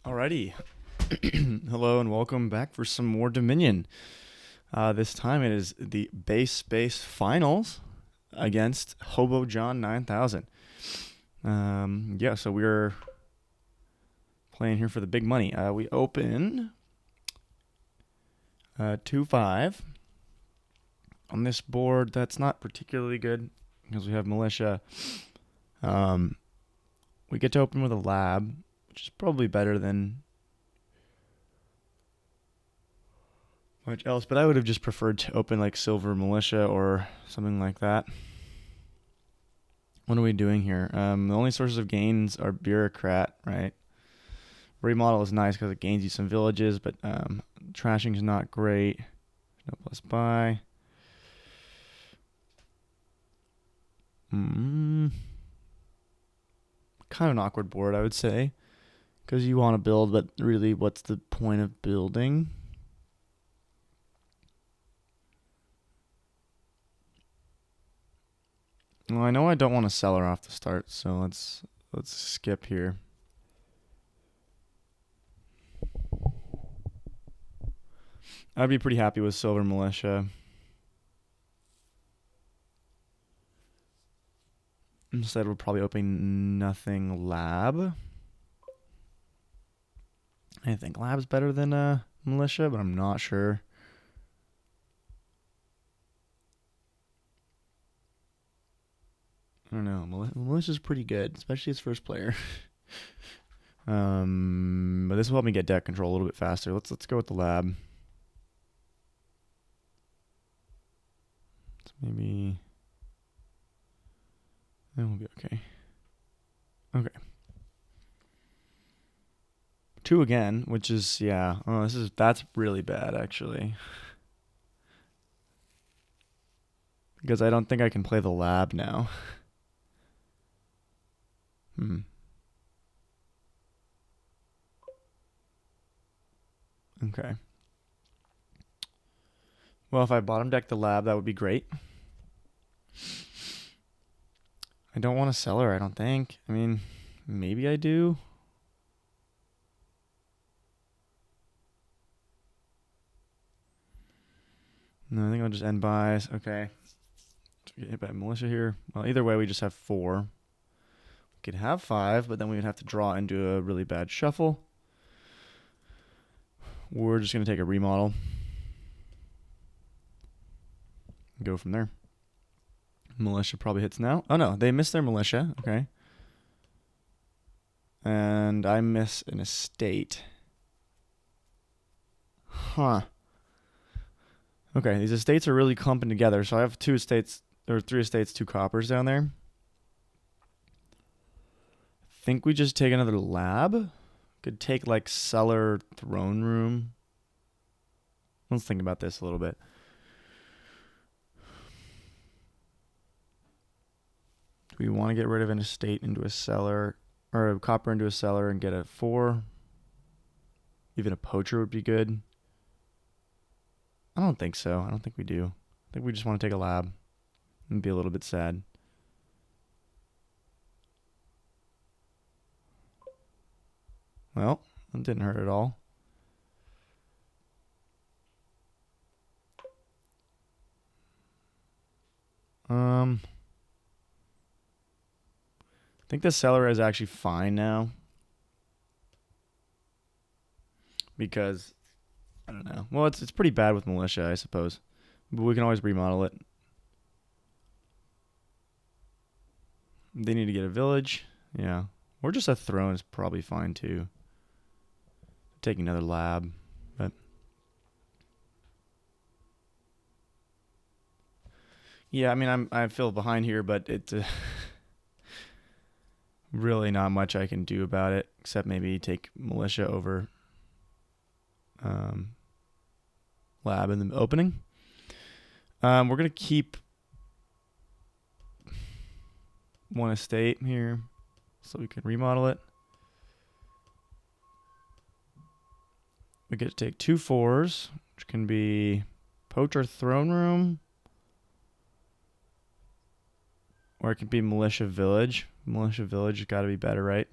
Alrighty. Hello and welcome back for some more Dominion. This time it is the base space finals against HoboJon9000. So we're playing here for the big money. We open 2-5 on this board. That's not particularly good because we have militia. We get to open with a lab, which is probably better than much else, but I would have just preferred to open like Silver Militia or something like that. What are we doing here? The only sources of gains are Bureaucrat, right? Remodel is nice because it gains you some villages, but trashing is not great. No plus buy. Kind of an awkward board, I would say, because you want to build, but really, what's the point of building? Well, I know I don't want to sell her off the start, so let's skip here. I'd be pretty happy with Silver Militia. Instead, we'll probably open nothing lab. I think lab's better than militia, but I'm not sure. I don't know. Militia's pretty good, especially as first player. But this will help me get deck control a little bit faster. Let's go with the lab. So maybe that will be okay. Okay. 2 again, which is that's really bad actually. Because I don't think I can play the lab now. Okay. Well, if I bottom deck the lab, that would be great. I don't want to sell her, I don't think. I mean, maybe I do. No, I think I'll just end buys. Okay. Get hit by militia here. Well, either way, we just have 4. We could have 5, but then we would have to draw into a really bad shuffle. We're just going to take a remodel. Go from there. Militia probably hits now. Oh, no. They missed their militia. Okay. And I miss an estate. Huh. Okay, these estates are really clumping together. So I have 2 estates, or 3 estates, 2 coppers down there. I think we just take another lab. Could take like cellar throne room. Let's think about this a little bit. Do we want to get rid of an estate into a cellar, or a copper into a cellar and get a 4? Even a poacher would be good. I don't think so. I don't think we do. I think we just want to take a lab and be a little bit sad. Well, that didn't hurt at all. I think the cellar is actually fine now. Because, I don't know. Well, it's pretty bad with militia, I suppose. But we can always remodel it. They need to get a village. Yeah. Or just a throne is probably fine too. Taking another lab. But yeah, I mean, I feel behind here, but it's really not much I can do about it, except maybe take militia over lab in the opening. We're going to keep 1 estate here so we can remodel it. We get to take 2 4s, which can be poacher throne room, or it can be militia village. Militia village has got to be better, right?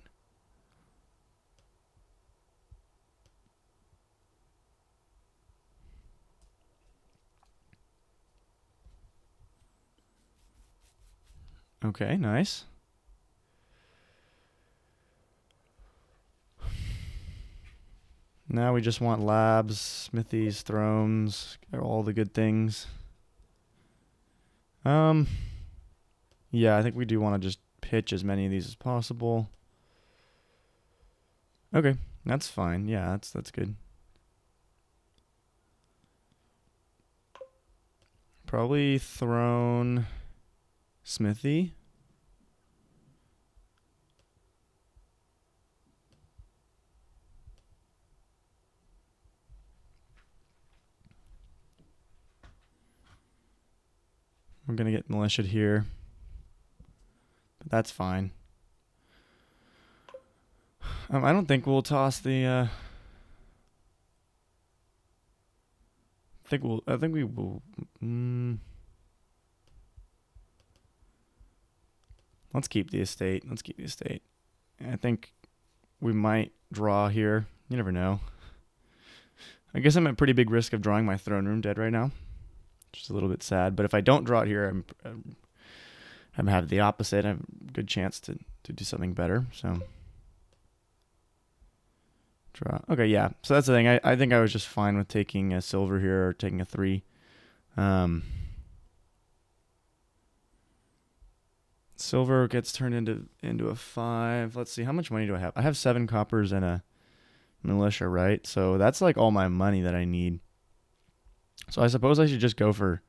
Okay, nice. Now we just want labs, smithies, thrones, all the good things. Yeah, I think we do want to just pitch as many of these as possible. Okay, that's fine. Yeah, that's good. Probably throne, smithy. We're gonna get militia here, but that's fine. I don't think we'll toss the. I think we will. Let's keep the estate. I think we might draw here. You never know. I guess I'm at pretty big risk of drawing my throne room dead right now. Just a little bit sad. But if I don't draw it here, I'm have the opposite. I have a good chance to do something better. So draw. Okay, yeah. So that's the thing. I think I was just fine with taking a silver here or taking a 3. Silver gets turned into a 5. Let's see, how much money do I have? I have 7 coppers and a militia, right? So that's like all my money that I need. So I suppose I should just go for.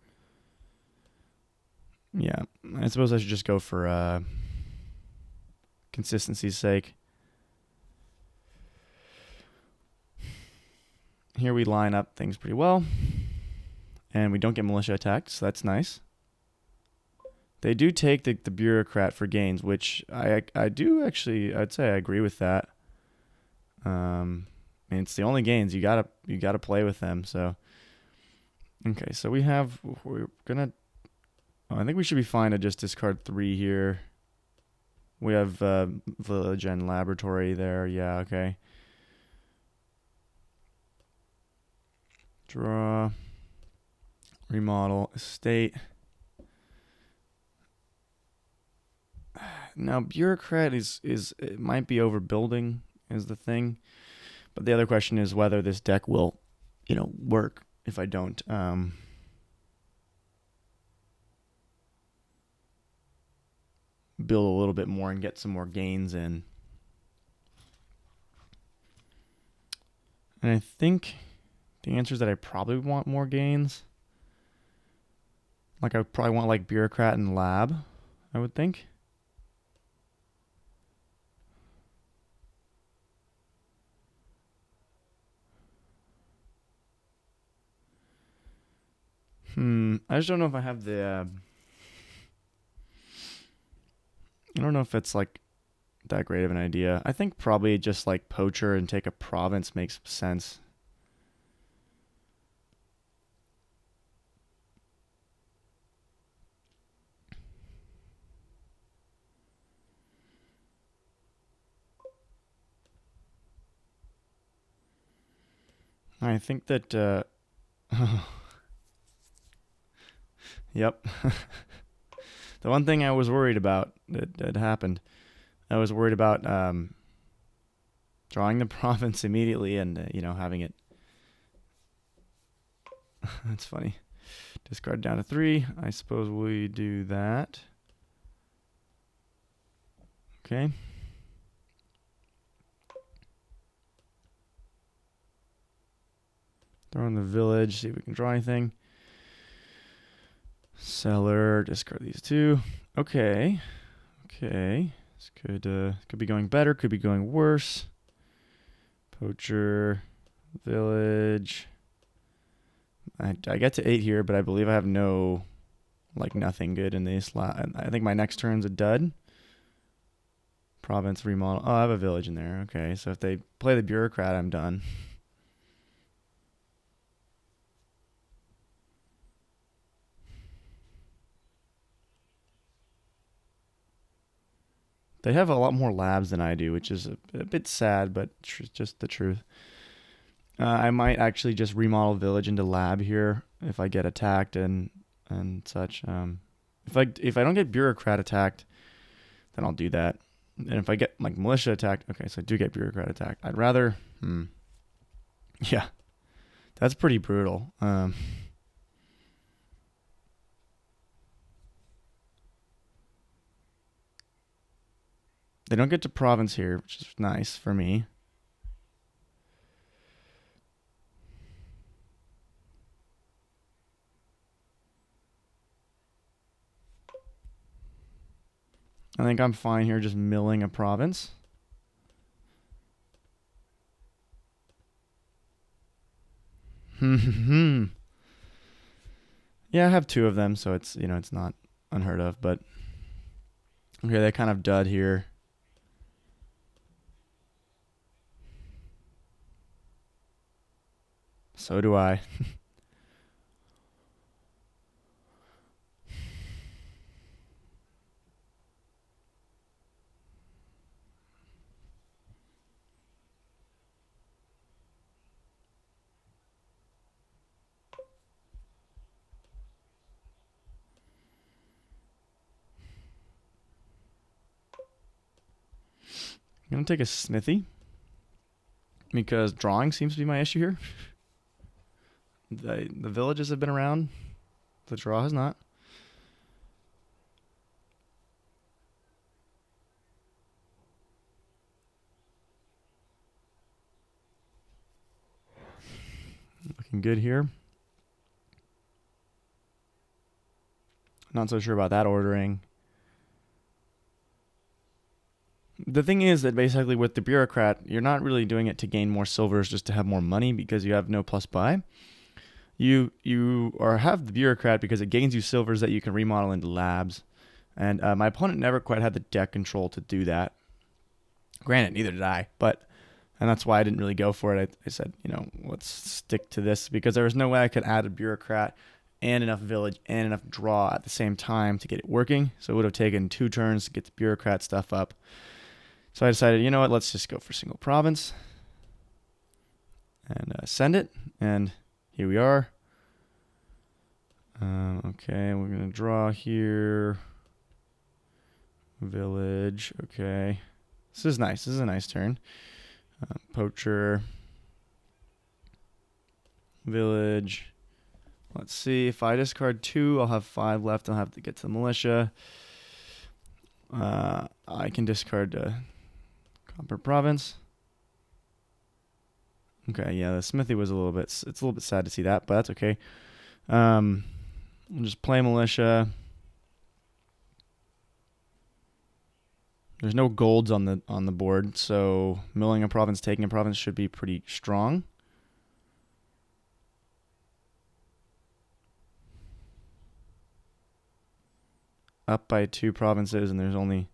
Yeah, I suppose I should just go for consistency's sake. Here we line up things pretty well. And we don't get militia attacked, so that's nice. They do take the bureaucrat for gains, which I do actually, I'd say I agree with that. I mean, it's the only gains. You gotta play with them. So, okay, so we're gonna. Oh, I think we should be fine to just discard 3 here. We have village and laboratory there. Yeah, okay. Draw. Remodel estate. Now bureaucrat is it might be overbuilding is the thing, but the other question is whether this deck will, work if I don't build a little bit more and get some more gains in. And I think the answer is that I probably want more gains. Like I probably want like bureaucrat and lab, I would think. I just don't know if I have the. I don't know if it's like that great of an idea. I think probably just like poacher and take a province makes sense. I think that. Yep. The one thing I was worried about that happened, I was worried about drawing the province immediately and having it. That's funny. Discard down to 3. I suppose we do that. Okay. Throw in the village. See if we can draw anything. Seller, discard these 2. Okay. This could be going better, could be going worse. Poacher, village. I get to 8 here, but I believe I have nothing good in this. I think my next turn's a dud. Province remodel. Oh, I have a village in there. Okay, so if they play the bureaucrat, I'm done. They have a lot more labs than I do, which is a bit sad, but just the truth. I might actually just remodel village into lab here if I get attacked and such. If I don't get bureaucrat attacked, then I'll do that. And if I get like militia attacked, okay, so I do get bureaucrat attacked. I'd rather, yeah, that's pretty brutal. They don't get to province here, which is nice for me. I think I'm fine here just milling a province. Yeah, I have 2 of them, so it's, it's not unheard of, but okay, they kind of dud here. So do I. I'm going to take a smithy because drawing seems to be my issue here. The villages have been around. The draw has not. Looking good here. Not so sure about that ordering. The thing is that basically with the bureaucrat, you're not really doing it to gain more silvers just to have more money because you have no plus buy. You have the bureaucrat because it gains you silvers that you can remodel into labs. And my opponent never quite had the deck control to do that. Granted, neither did I, and that's why I didn't really go for it. I said, let's stick to this because there was no way I could add a bureaucrat and enough village and enough draw at the same time to get it working. So it would have taken 2 turns to get the bureaucrat stuff up. So I decided, you know what, let's just go for single province and send it. And here we are. Okay, we're going to draw here. Village, okay. This is nice. This is a nice turn. Poacher. Village. Let's see. If I discard 2, I'll have 5 left. I'll have to get to the militia. I can discard Copper Province. Okay, yeah, the smithy was it's a little bit sad to see that, but that's okay. We'll just play militia. There's no golds on the board, so milling a province, taking a province should be pretty strong. Up by 2 provinces, and there's only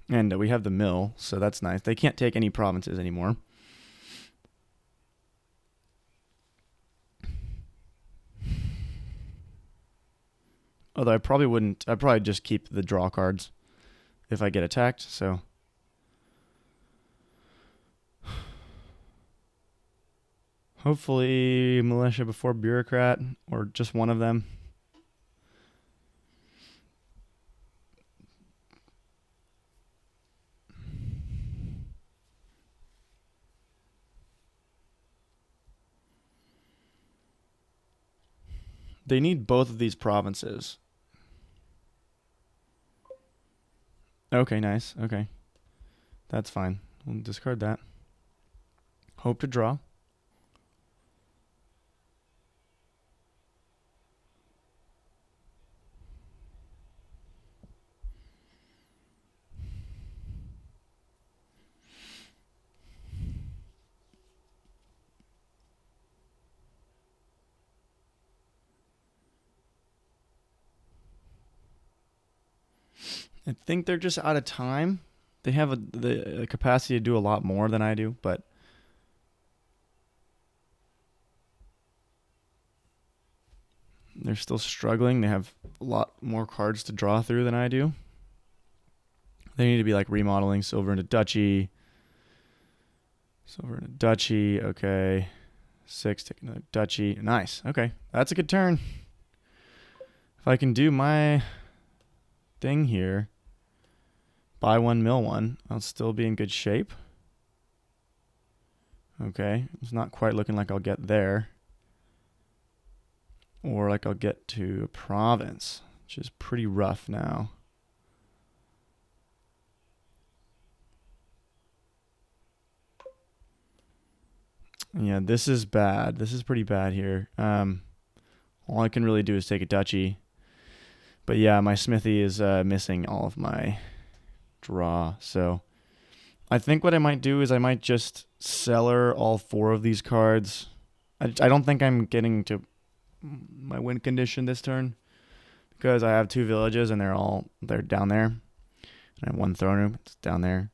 and we have the mill, so that's nice. They can't take any provinces anymore. Although I probably wouldn't. I'd probably just keep the draw cards if I get attacked, so. Hopefully militia before bureaucrat, or just one of them. They need both of these provinces. Okay, nice. Okay. That's fine. We'll discard that. Hope to draw. I think they're just out of time. They have the capacity to do a lot more than I do, but They're still struggling. They have a lot more cards to draw through than I do. They need to be like remodeling silver into duchy. Silver into duchy. Okay. 6, take another duchy. Nice. Okay. That's a good turn. If I can do my thing here, buy one, mill one, I'll still be in good shape. Okay. It's not quite looking like I'll get there. Or like I'll get to a province, which is pretty rough now. Yeah, this is bad. This is pretty bad here. All I can really do is take a duchy. But yeah, my smithy is missing all of my draw. So I think what I might do is I might just cellar all 4 of these cards. I don't think I'm getting to my win condition this turn because I have 2 villages and they're down there. And I have 1 throne room. It's down there.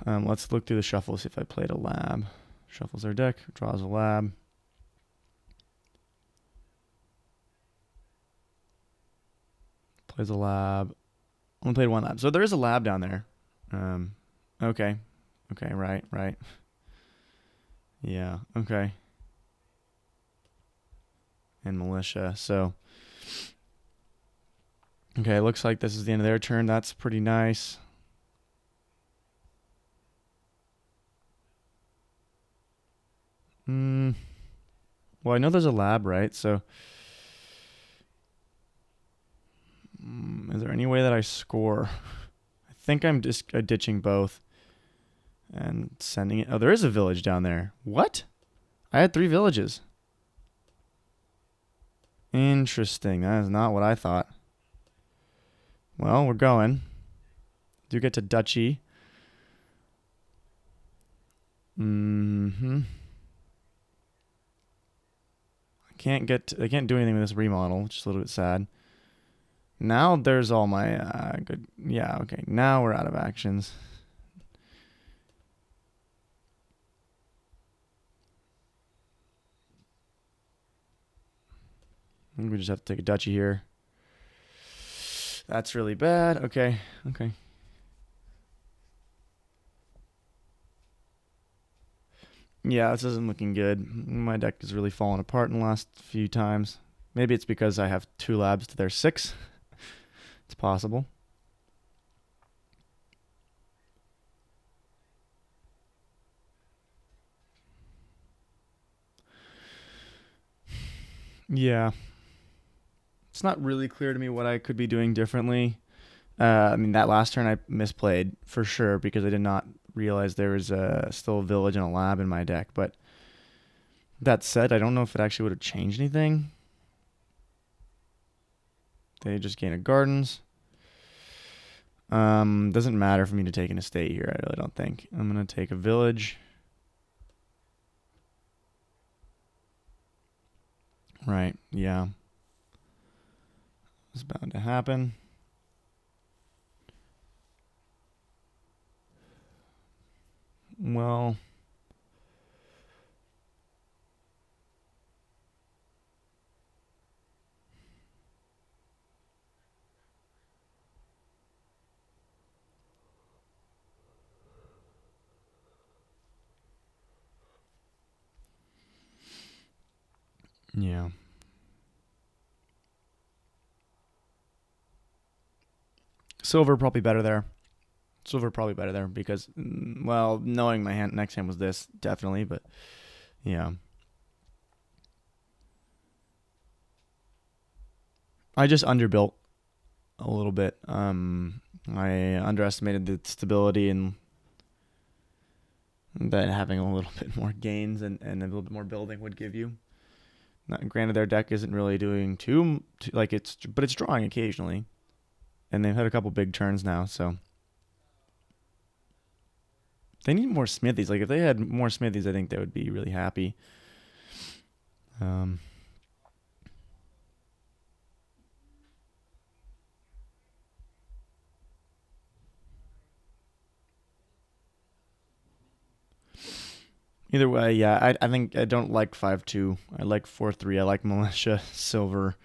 Let's look through the shuffle, see if I played a lab. Shuffles their deck, draws a lab. Plays a lab. Only played 1 lab. So there is a lab down there. Okay. Okay, right. Yeah, okay. And militia, so. Okay, looks like this is the end of their turn. That's pretty nice. Well, I know there's a lab, right? So, is there any way that I score? I think I'm just ditching both and sending it. Oh, there is a village down there. What? I had 3 villages. Interesting. That is not what I thought. Well, we're going. Do get to duchy. I can't do anything with this remodel, which is a little bit sad. Now there's all my good. Yeah, okay. Now we're out of actions. We just have to take a duchy here. That's really bad. Okay. Yeah, this isn't looking good. My deck is really falling apart in the last few times. Maybe it's because I have 2 labs to their 6. It's possible. Yeah. It's not really clear to me what I could be doing differently. I mean, that last turn I misplayed for sure because I did not realize there was still a village and a lab in my deck. But that said, I don't know if it actually would have changed anything. They just gain a gardens. Doesn't matter for me to take an estate here. I really don't think. I'm going to take a village. Right, yeah. It's bound to happen. Well, yeah. Silver probably better there. Because, well, knowing my next hand was this, definitely, but yeah. I just underbuilt a little bit. I underestimated the stability and that having a little bit more gains and a little bit more building would give you. Granted, their deck isn't really doing too but it's drawing occasionally, and they've had a couple big turns now, so they need more smithies. Like if they had more smithies, I think they would be really happy. Either way, yeah, I think I don't like 5-2. I like 4-3. I like Militia Silver.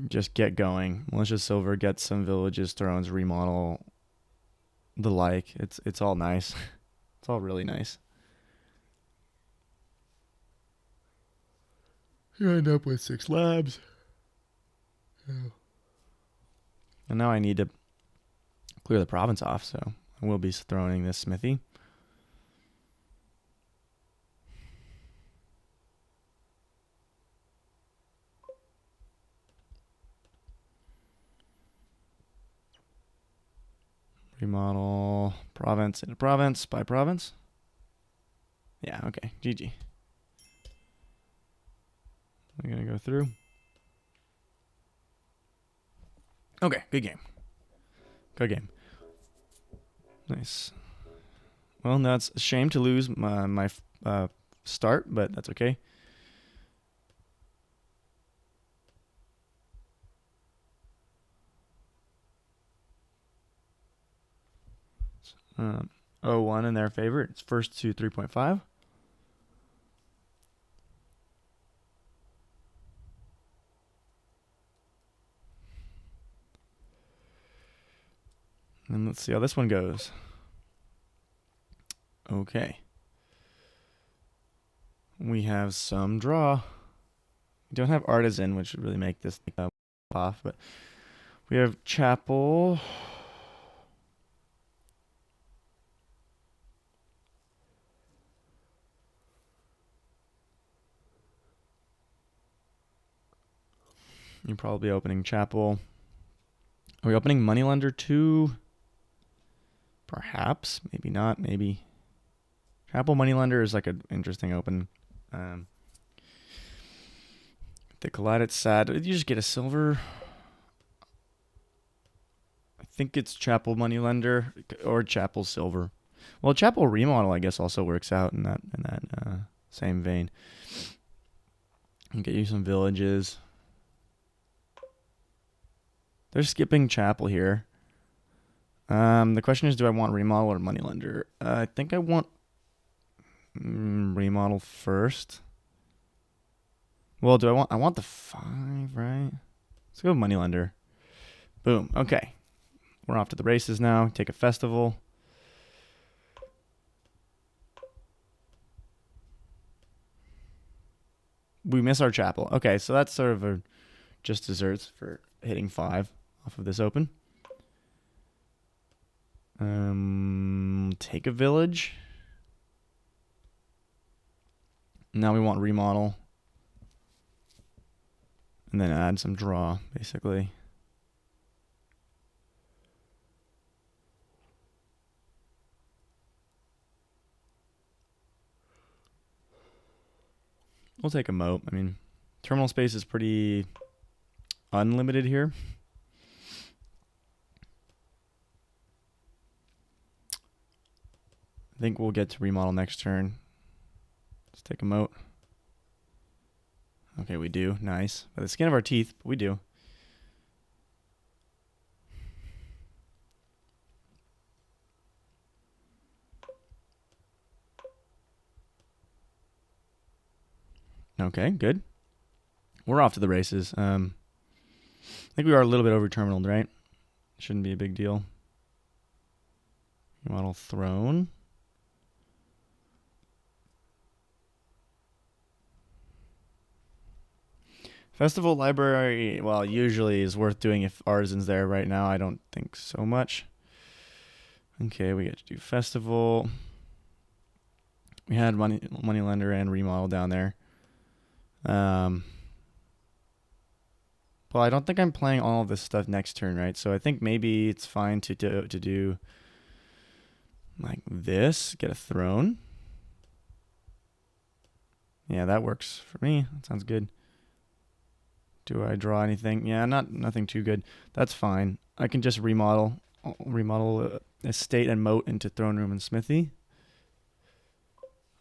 Just get going. Militia Silver, get some villages, thrones, remodel, the like. It's all nice. It's all really nice. You end up with 6 labs. Yeah. And now I need to clear the province off, so I will be throwing this smithy. Remodel province into province by province. Yeah, okay. GG. I'm going to go through. Okay, good game. Good game. Nice. Well, that's a shame to lose my start, but that's okay. Um, 0-1 in their favor. It's first to 3.5. And let's see how this one goes. Okay. We have some draw. We don't have artisan, which would really make this off, but we have chapel. You're probably opening chapel. Are we opening moneylender too? Perhaps, maybe not, maybe. Chapel moneylender is like an interesting open. The collided sad. Did you just get a silver? I think it's chapel moneylender or chapel silver. Well, chapel remodel I guess also works out in that same vein. I'll get you some villages. They're skipping chapel here. The question is, do I want remodel or moneylender? I think I want remodel first. Well, I want the 5, right? Let's go moneylender. Boom. Okay. We're off to the races now. Take a festival. We miss our chapel. Okay, so that's sort of just desserts for hitting 5 off of this open. Take a village. Now we want remodel. And then add some draw, basically. We'll take a moat. I mean, terminal space is pretty unlimited here. I think we'll get to remodel next turn. Let's take a moat. Okay, we do. Nice. By the skin of our teeth, but we do. Okay, good. We're off to the races. I think we are a little bit over terminaled, right? Shouldn't be a big deal. Remodel throne. Festival library, well, usually is worth doing if Artisan's there. Right now, I don't think so much. Okay, we get to do festival. We had moneylender and remodel down there. Well, I don't think I'm playing all of this stuff next turn, right? So I think maybe it's fine to do like this, get a throne. Yeah, that works for me. That sounds good. Do I draw anything? Yeah, nothing too good. That's fine. I can just remodel estate and moat into throne room and smithy.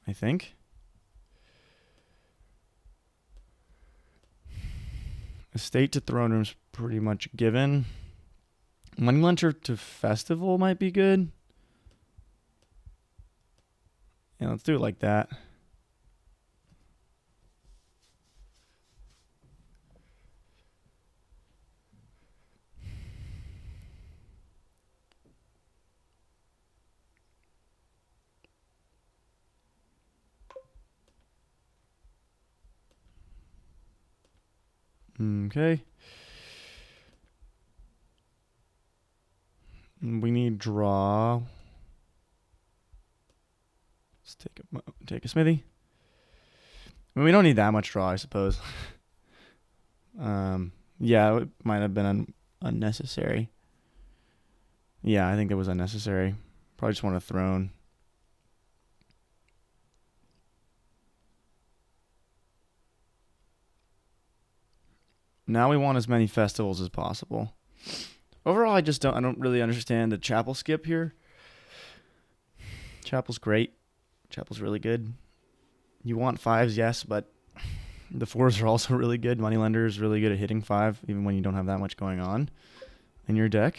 I think. Estate to throne room's pretty much given. Moneylender to festival might be good. Yeah, let's do it like that. Okay. We need draw. Let's take a smithy. I mean, we don't need that much draw, I suppose. Yeah, it might have been unnecessary. Yeah, I think it was unnecessary. Probably just want a throne. Now we want as many festivals as possible. Overall, I don't really understand the chapel skip here. Chapel's great. Chapel's really good. You want 5s, yes, but the 4s are also really good. Moneylender is really good at hitting 5, even when you don't have that much going on in your deck.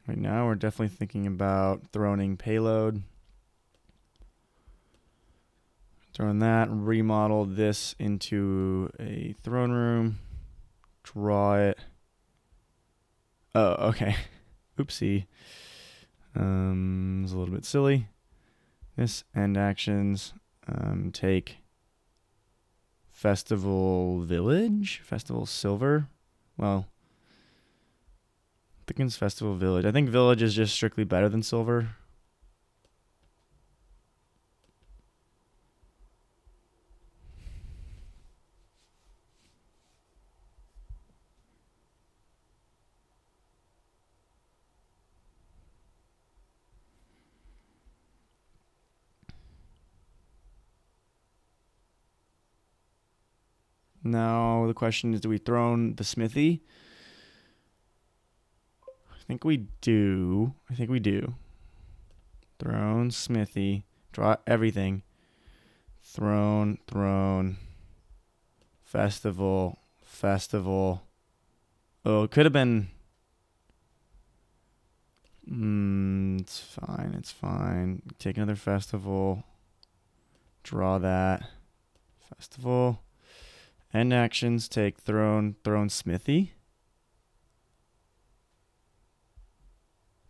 Right now, we're definitely thinking about throning payload. Throwing that, remodel this into a throne room. Draw it. Oh, okay. Oopsie. It's a little bit silly. This end actions. Take Festival Village? Festival Silver? Well, I think it's Festival Village. I think Village is just strictly better than Silver. Now the question is, do we throne the smithy? I think we do. Throne, smithy, draw everything. Throne, festival. Oh, it could have been. It's fine. Take another festival. Draw that. Festival. End actions, take throne, smithy.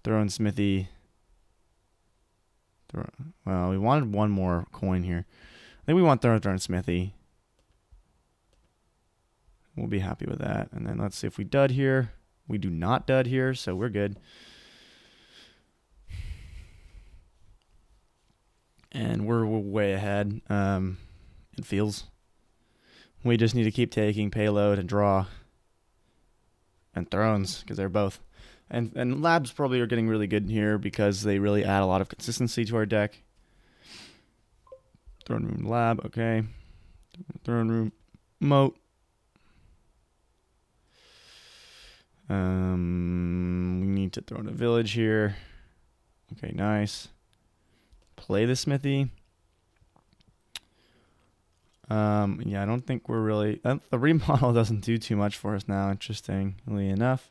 Throne, smithy. Well, we wanted one more coin here. I think we want throne, smithy. We'll be happy with that. And then let's see if we dud here. We do not dud here, so we're good. And we're way ahead. It feels. We just need to keep taking payload and draw. And thrones, because they're both. And labs probably are getting really good here because they really add a lot of consistency to our deck. Throne room lab, okay. Throne room moat. We need to throw in a village here. Okay, nice. Play the smithy. Yeah, I don't think we're really... the remodel doesn't do too much for us now, interestingly enough.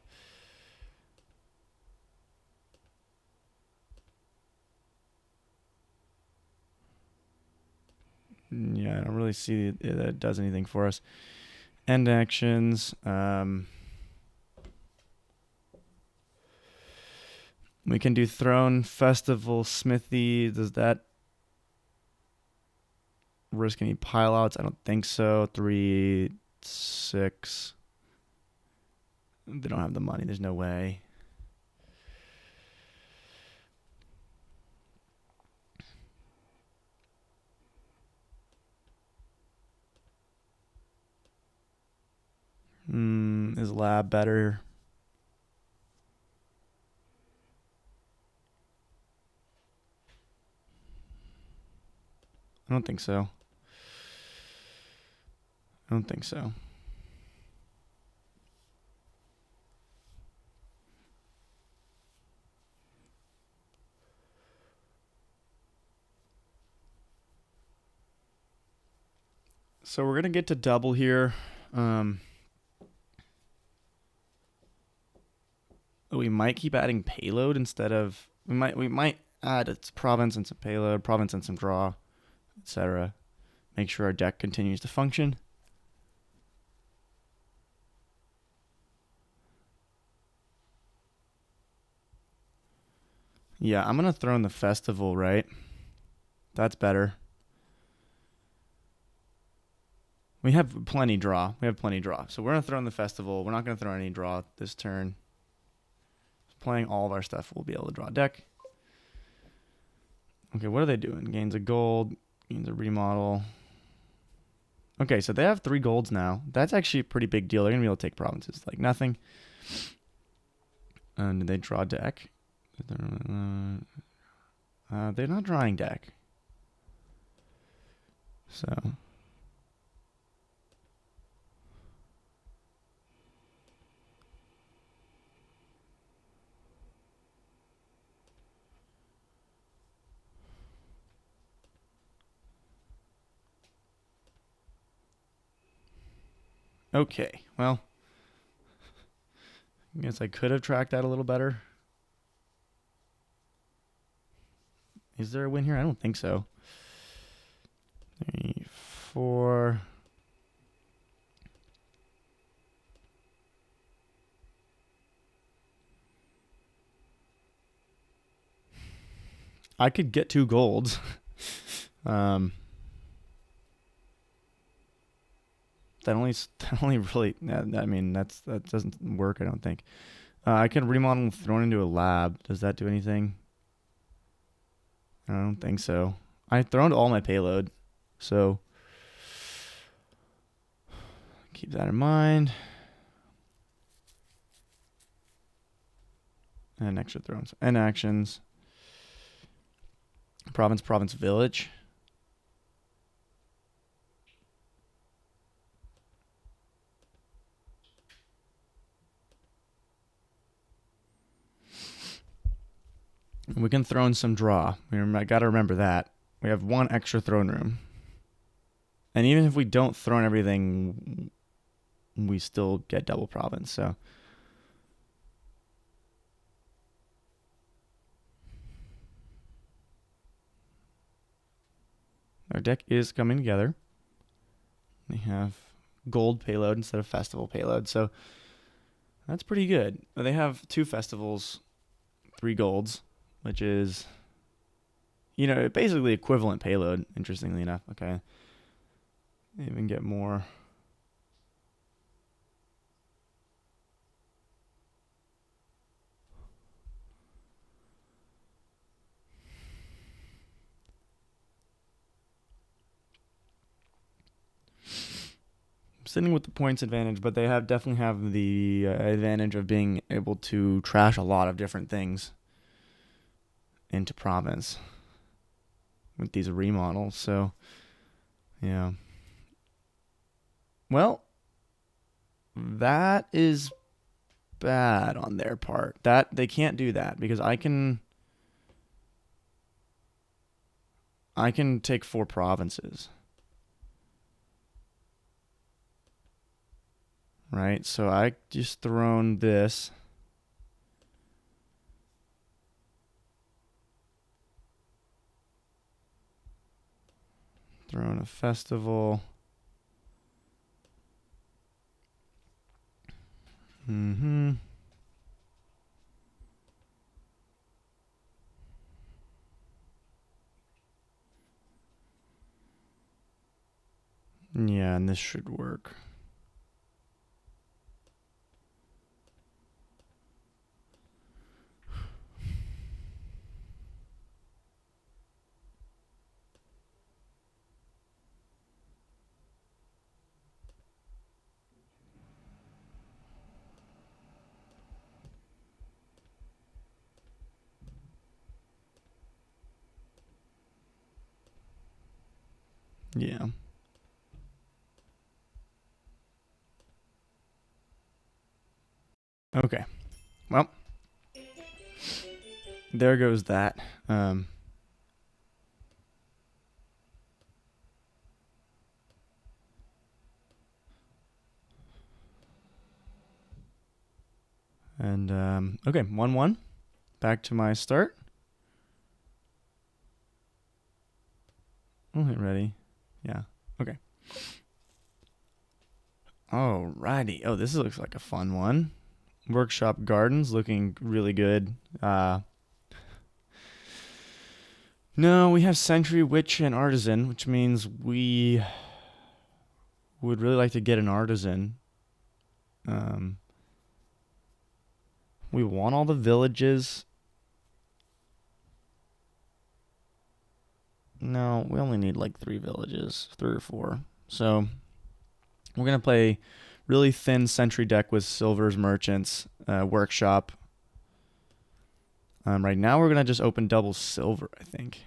Yeah, I don't really see that it does anything for us. End actions. We can do throne, festival, smithy. Does that risk any pileouts? I don't think so. 3, 6. They don't have the money. There's no way. Is lab better? I don't think so. So we're going to get to double here. We might keep adding payload instead of... We might add its province and some payload, province and some draw, etc. Make sure our deck continues to function. Yeah, I'm going to throw in the festival, right? That's better. We have plenty draw. So we're going to throw in the festival. We're not going to throw any draw this turn. Playing all of our stuff, we'll be able to draw a deck. Okay, what are they doing? Gains a gold, gains a remodel. Okay, so they have 3 golds now. That's actually a pretty big deal. They're going to be able to take provinces like nothing. And did they draw a deck? They're not drawing deck. So... Okay, well, I guess I could have tracked that a little better. Is there a win here? I don't think so. 3, 4. I could get 2 golds. That only really, I mean, that doesn't work, I don't think. I can remodel thrown into a lab. Does that do anything? I don't think so. I thrown all my payload, so keep that in mind. And extra throws and actions. Province, village. We can throw in some draw. I got to remember that. We have 1 extra throne room. And even if we don't throw in everything, we still get double province. So our deck is coming together. We have gold payload instead of festival payload. So that's pretty good. They have 2 festivals, 3 golds, which is, basically equivalent payload, interestingly enough. Okay. Even get more. Sitting with the points advantage, but they definitely have the advantage of being able to trash a lot of different things into province with these remodels. So, yeah. Well, that is bad on their part. That they can't do that because I can take 4 provinces. Right? So I just thrown this. Thrown a festival. Yeah, and this should work. Yeah. Okay. Well, there goes that. Okay, 1-1. Back to my start. We'll hit ready. Yeah. Okay. Alrighty. Oh, this looks like a fun one. Workshop Gardens looking really good. No, we have Sentry, Witch, and Artisan, which means we would really like to get an Artisan. We want all the villages. No, we only need like 3 villages, 3 or 4. So we're going to play really thin Sentry deck with Silver's Merchants, Workshop. Right now we're going to just open double Silver, I think.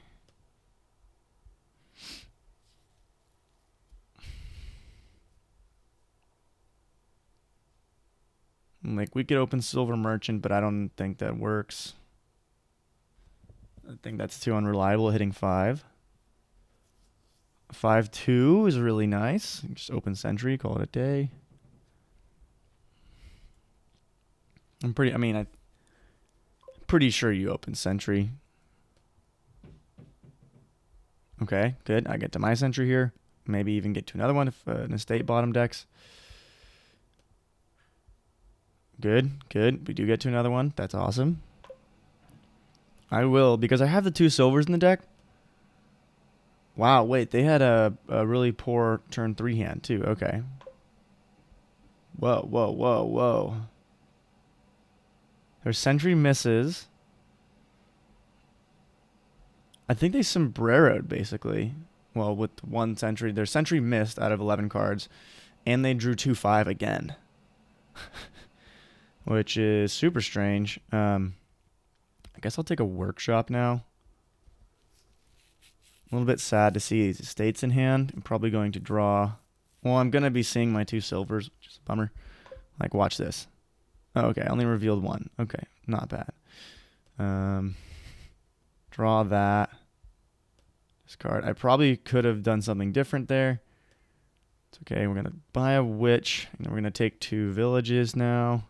Like, we could open Silver Merchant, but I don't think that works. I think that's too unreliable, hitting 5. 5-2 is really nice. Just open Sentry, call it a day. I'm pretty sure you open Sentry. Okay, good. I get to my Sentry here. Maybe even get to another one if an estate bottom decks. Good, good. We do get to another one. That's awesome. I will, because I have the 2 silvers in the deck. Wow, wait, they had a really poor turn 3 hand too. Okay. Whoa, whoa, whoa, whoa. Their Sentry misses. I think they sombreroed, basically. Well, with 1 Sentry. Their Sentry missed out of 11 cards. And they drew 2-5 again. Which is super strange. I guess I'll take a Workshop now. A little bit sad to see these estates in hand. I'm probably going to draw. Well, I'm going to be seeing my 2 silvers, which is a bummer. Like, watch this. Oh, okay, I only revealed 1. Okay, not bad. Draw that. Discard. I probably could have done something different there. It's okay. We're going to buy a Witch. And then we're going to take 2 villages now.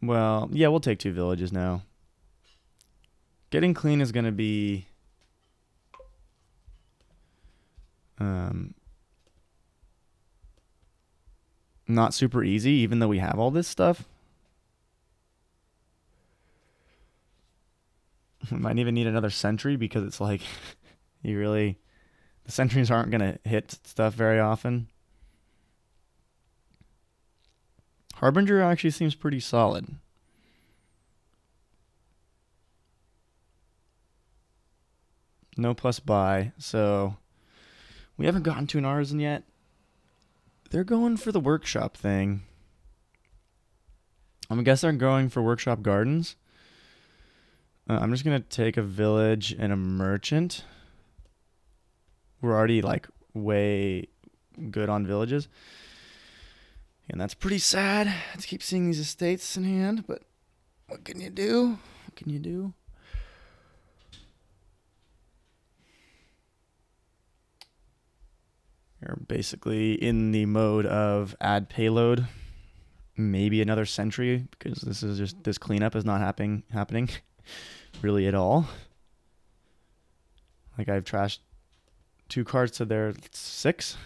Well, yeah, we'll take 2 villages now. Getting clean is going to be... not super easy, even though we have all this stuff. We might even need another Sentry because it's like the Sentries aren't going to hit stuff very often. Harbinger actually seems pretty solid. No plus buy, so we haven't gotten to an Artisan yet. They're going for the Workshop thing. I guess they're going for Workshop Gardens. I'm just going to take a village and a merchant. We're already like way good on villages. And that's pretty sad to keep seeing these estates in hand, but what can you do? What can you do? You're basically in the mode of add payload. Maybe another Sentry, because this cleanup is not happening really at all. Like, I've trashed 2 cards to their 6.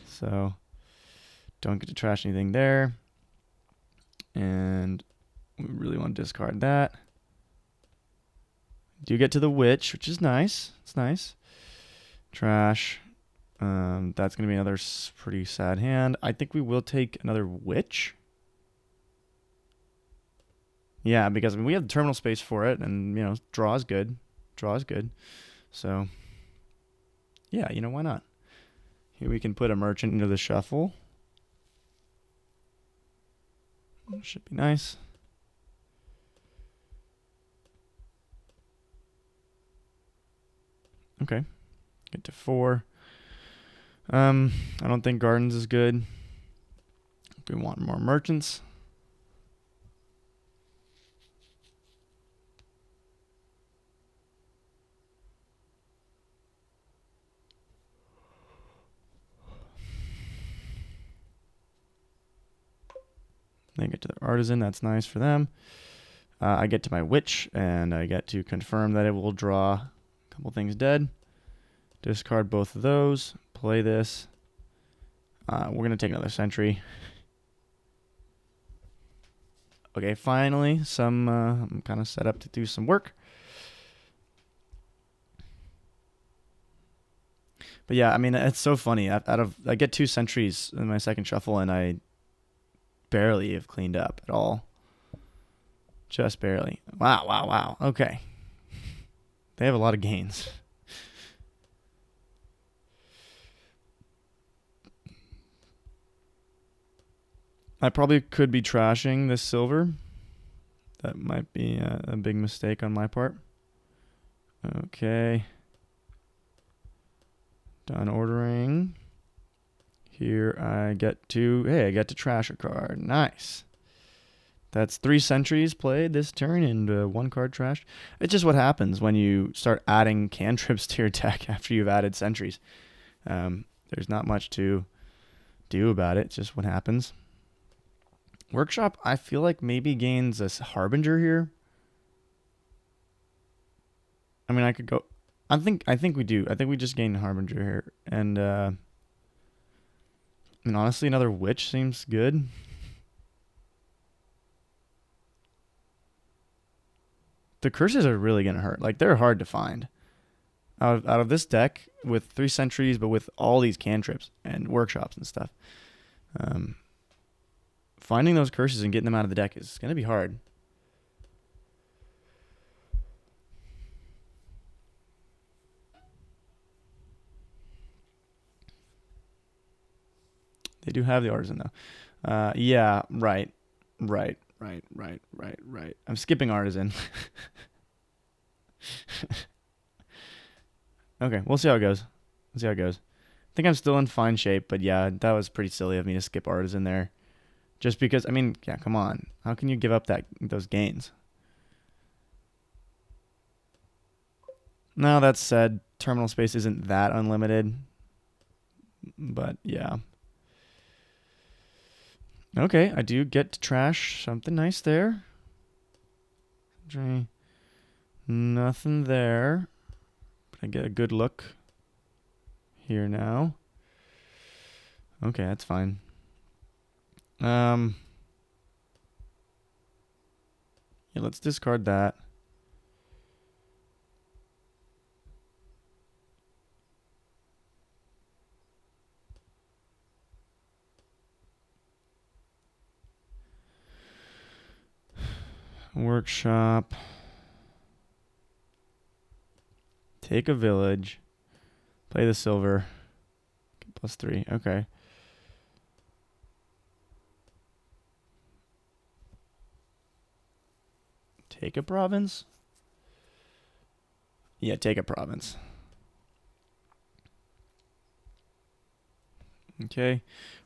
So don't get to trash anything there. And we really want to discard that. Do get to the Witch, which is nice. It's nice. Trash. That's going to be another pretty sad hand. I think we will take another Witch. Yeah, because we have the terminal space for it, and, draw is good. Draw is good. So, yeah, why not? Here we can put a merchant into the shuffle. Should be nice. Okay. Get to 4. I don't think Gardens is good. We want more merchants. They get to the Artisan. That's nice for them. I get to my Witch, and I get to confirm that it will draw a couple things dead. Discard both of those. Play this. We're going to take another Sentry. Okay, finally, I'm kind of set up to do some work. But yeah, I mean, it's so funny. I get 2 Sentries in my second shuffle, and I barely have cleaned up at all. Just barely. Wow. Okay. They have a lot of gains. I probably could be trashing this silver. That might be a big mistake on my part. Okay. Done ordering. Here I get to trash a card. Nice. That's 3 Sentries played this turn and 1 card trashed. It's just what happens when you start adding cantrips to your deck after you've added Sentries. There's not much to do about it. It's just what happens. Workshop, I feel like maybe gains a Harbinger here. I mean, I could go. I think we do. I think we just gain Harbinger here, and I mean, honestly, another Witch seems good. The curses are really gonna hurt. Like, they're hard to find. Out of this deck with 3 Sentries, but with all these cantrips and workshops and stuff. Finding those curses and getting them out of the deck is going to be hard. They do have the Artisan, though. Yeah, right. I'm skipping Artisan. Okay, we'll see how it goes. I think I'm still in fine shape, but yeah, that was pretty silly of me to skip Artisan there. Just because, I mean, yeah, come on. How can you give up those gains? Now, that said, terminal space isn't that unlimited. But, yeah. Okay, I do get to trash something nice there. Nothing there. But I get a good look here now. Okay, that's fine. Yeah, let's discard that. Workshop. Take a village. Play the silver. +3. Okay. Take a province? Yeah, take a province. Okay.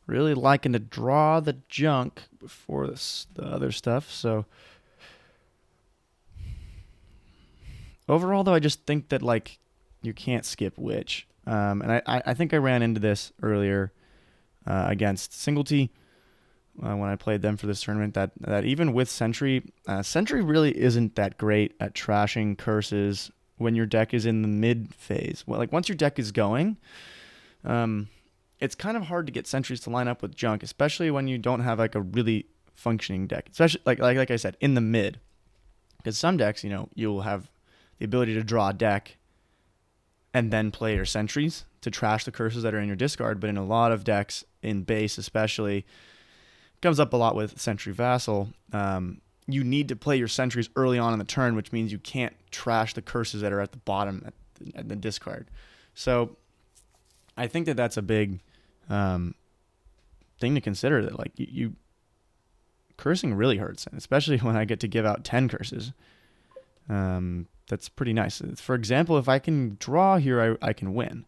Really liking to draw the junk before the other stuff, so... Overall, though, I just think that, like, you can't skip Witch. And I think I ran into this earlier against Singlety when I played them for this tournament, that even with Sentry, Sentry really isn't that great at trashing curses when your deck is in the mid phase. Well, like, once your deck is going, it's kind of hard to get Sentries to line up with junk, especially when you don't have, like, a really functioning deck. Especially, like I said, in the mid. Because some decks, you'll have the ability to draw a deck and then play your Sentries to trash the curses that are in your discard. But in a lot of decks, in base especially, comes up a lot with Sentry Vassal, you need to play your Sentries early on in the turn, which means you can't trash the curses that are at the bottom at the discard. So I think that that's a big thing to consider, that, like, you cursing really hurts, especially when I get to give out 10 curses. That's pretty nice. For example, if I can draw here, I can win.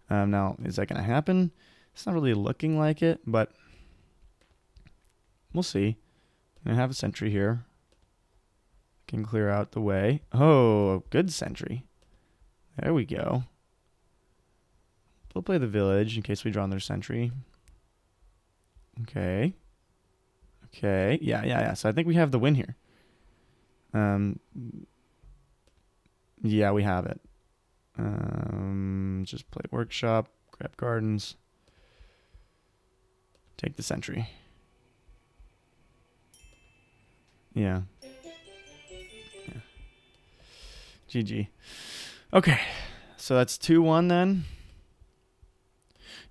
Now, is that going to happen? It's not really looking like it, but we'll see. I have a Sentry here. Can clear out the way. Oh, good Sentry. There we go. We'll play the village in case we draw another Sentry. Okay. Yeah. So I think we have the win here. Yeah, we have it. Just play workshop, grab gardens, take the sentry. Yeah. GG. Okay, so that's 2-1 then.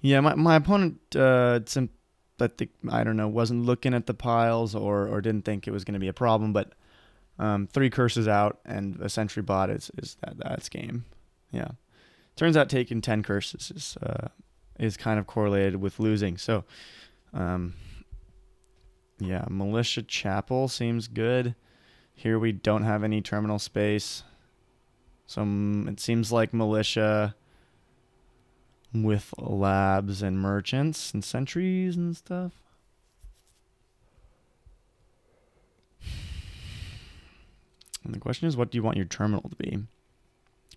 Yeah, my opponent, I think, I don't know, wasn't looking at the piles or didn't think it was going to be a problem, but 3 curses out and a sentry bot that's game. Yeah. Turns out taking 10 curses is kind of correlated with losing. So, yeah, Militia Chapel seems good. Here we don't have any terminal space. So it seems like Militia with labs and merchants and sentries and stuff. And the question is, what do you want your terminal to be?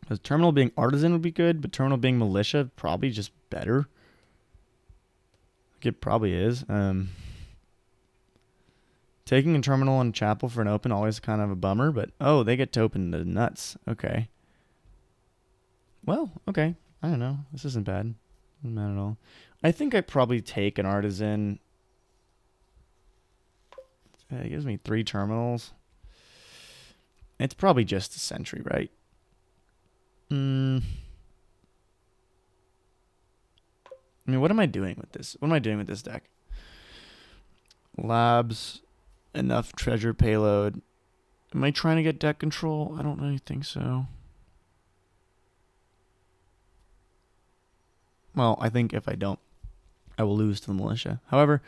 Because terminal being artisan would be good, but terminal being militia probably just better. It probably is. Taking a terminal and chapel for an open always kind of a bummer, but oh, they get to open the nuts. Okay. Well, okay. I don't know. This isn't bad. Not at all. I think I probably take an artisan. It gives me 3 terminals. It's probably just a sentry, right? I mean, what am I doing with this? What am I doing with this deck? Labs, enough treasure payload. Am I trying to get deck control? I don't really think so. Well, I think if I don't, I will lose to the militia. However,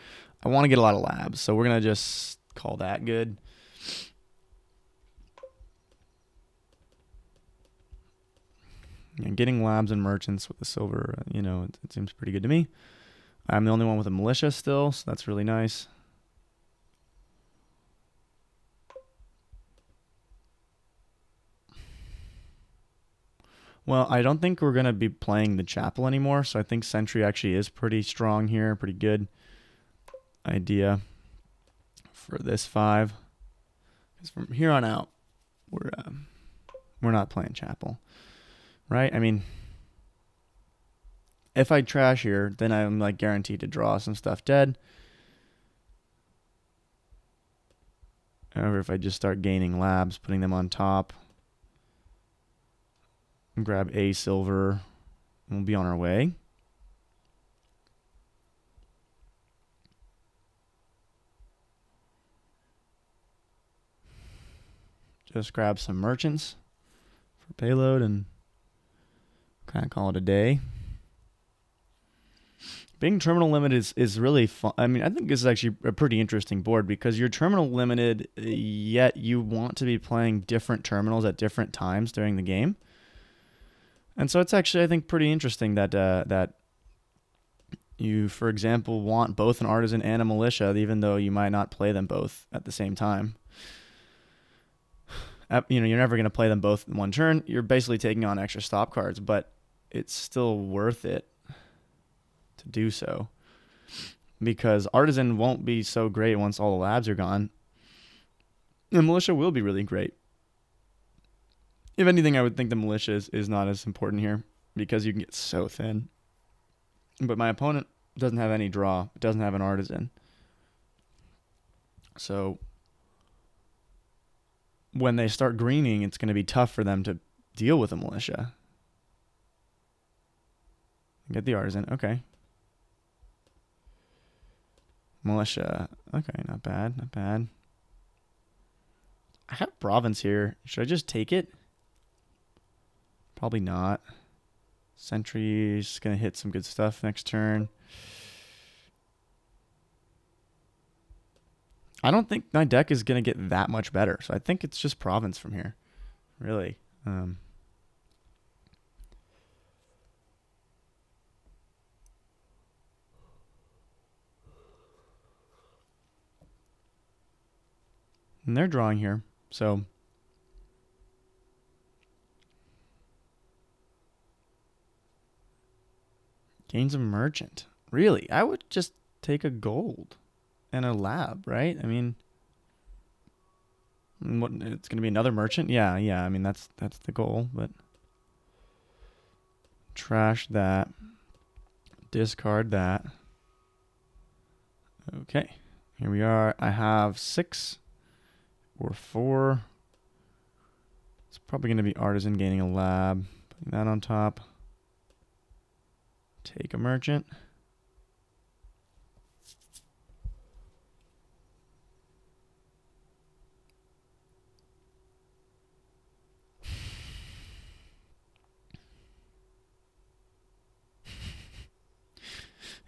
I want to get a lot of labs, so we're going to just call that good. And getting labs and merchants with the silver, it seems pretty good to me. I'm the only one with a militia still, so that's really nice. Well, I don't think we're going to be playing the chapel anymore, so I think sentry actually is pretty strong here, pretty good idea for this 5. Because from here on out, we're not playing chapel. Right? I mean, if I trash here, then I'm like guaranteed to draw some stuff dead. However, if I just start gaining labs, putting them on top, and grab a silver, we'll be on our way. Just grab some merchants for payload and kind of call it a day. Being terminal limited is really fun. I mean, I think this is actually a pretty interesting board because you're terminal limited, yet you want to be playing different terminals at different times during the game. And so it's actually, I think, pretty interesting that you, for example, want both an artisan and a militia, even though you might not play them both at the same time. You're never going to play them both in one turn. You're basically taking on extra stop cards, but it's still worth it to do so because artisan won't be so great once all the labs are gone. And militia will be really great. If anything, I would think the militia is not as important here because you can get so thin. But my opponent doesn't have any draw. It doesn't have an artisan. So when they start greening, it's going to be tough for them to deal with a militia. Get the artisan. Okay. Militia. Okay, not bad. Not bad. I have province here. Should I just take it? Probably not. Sentry's going to hit some good stuff next turn. I don't think my deck is going to get that much better. So I think it's just province from here. Really. And they're drawing here. So gains a merchant. Really? I would just take a gold and a lab, right? I mean, what, it's going to be another merchant? Yeah. I mean, that's the goal, but trash that. Discard that. Okay. Here we are. I have 6 or 4. It's probably going to be Artisan gaining a lab. Putting that on top. Take a merchant.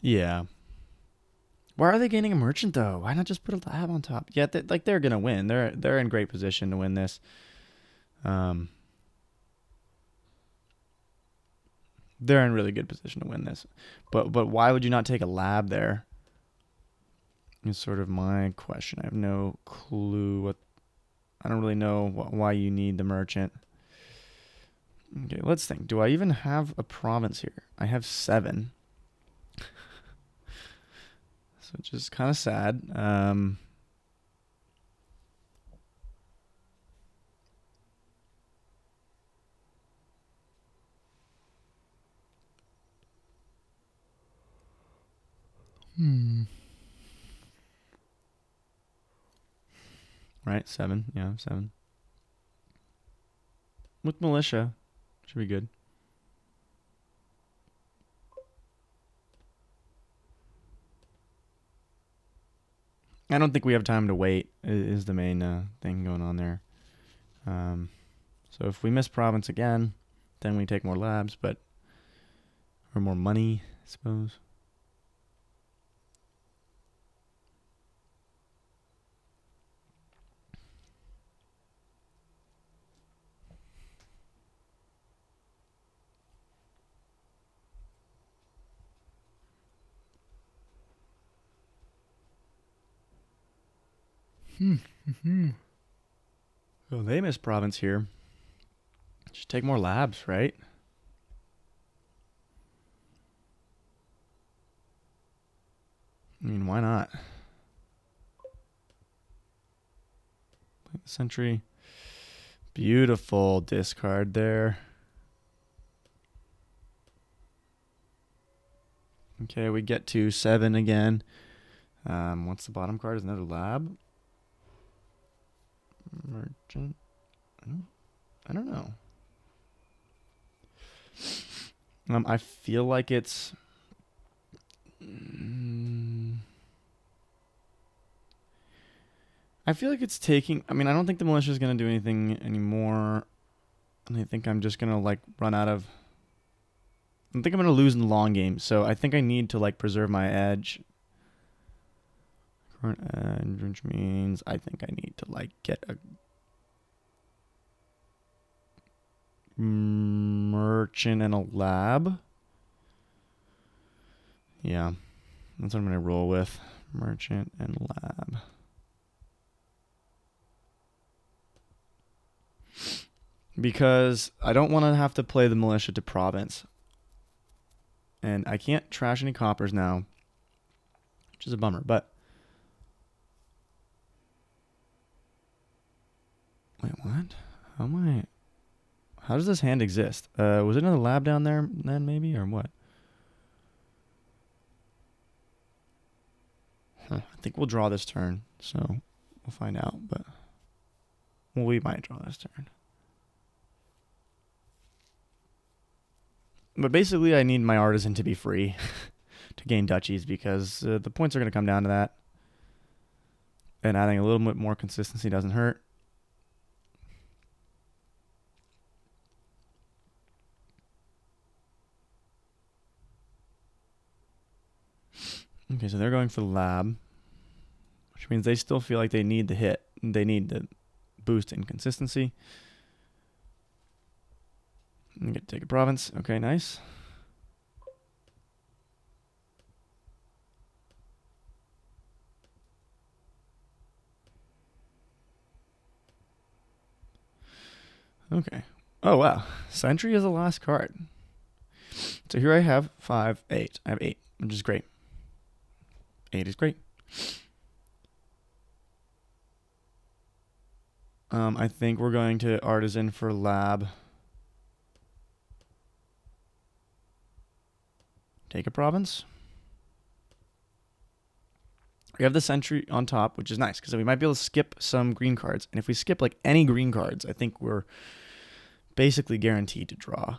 Yeah. Why are they gaining a merchant though? Why not just put a lab on top? Yeah, they're gonna win. They're in great position to win this. They're in really good position to win this. But why would you not take a lab there? Is sort of my question. I have no clue what. I don't really know why you need the merchant. Okay, let's think. Do I even have a province here? I have 7. So it's just kind of sad. Right, 7. Yeah, 7. With militia, should be good. I don't think we have time to wait, is the main thing going on there. So if we miss province again, then we take more labs, or more money, I suppose. Well, they miss province here. Just take more labs, right? I mean, why not? Sentry. Beautiful discard there. Okay, we get to 7 again. What's the bottom card? Is another lab? Merchant. I don't know. I feel like it's. I feel like it's taking. I mean, I don't think the militia is gonna do anything anymore, and I think I'm just gonna run out of. I think I'm gonna lose in the long game, so I think I need to preserve my edge. Current edge, which means I think I need to get a merchant and a lab. Yeah, that's what I'm gonna roll with. Merchant and lab. Because I don't want to have to play the militia to province. And I can't trash any coppers now, which is a bummer. But wait, what? How does this hand exist? Was it another lab down there then maybe, or what? I think we'll draw this turn, so we'll find out. But we might draw this turn. But basically, I need my artisan to be free to gain duchies because the points are going to come down to that. And adding a little bit more consistency doesn't hurt. Okay, so they're going for the lab, which means they still feel like they need the hit. They need the boost in consistency. You get to take a province. Okay, nice. Okay. Oh, wow. Sentry is the last card. So here I have 5, 8. I have 8, which is great. 8 is great. I think we're going to artisan for lab. take a province. We have the Sentry on top, which is nice because we might be able to skip some green cards. And if we skip like any green cards, I think we're basically guaranteed to draw.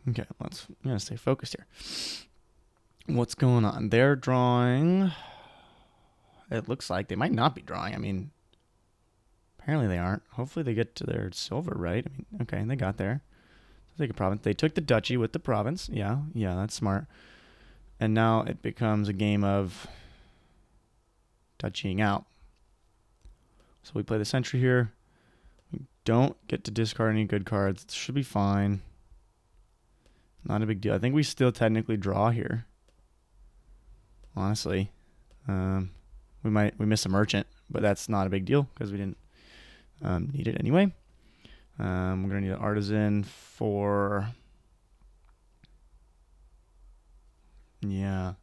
Okay, I'm gonna stay focused here. What's going on? They're drawing. It looks like they might not be drawing. I mean, apparently they aren't. Hopefully they get to their silver, right? I mean, okay, they got there. Take a province. They took the duchy with the province. Yeah, that's smart. And now it becomes a game of duchying out. So we play the Sentry here. We don't get to discard any good cards. It should be fine. Not a big deal. I think we still technically draw here. Honestly. We miss a merchant, but that's not a big deal because we didn't need it anyway. We're going to need an artisan for... Yeah.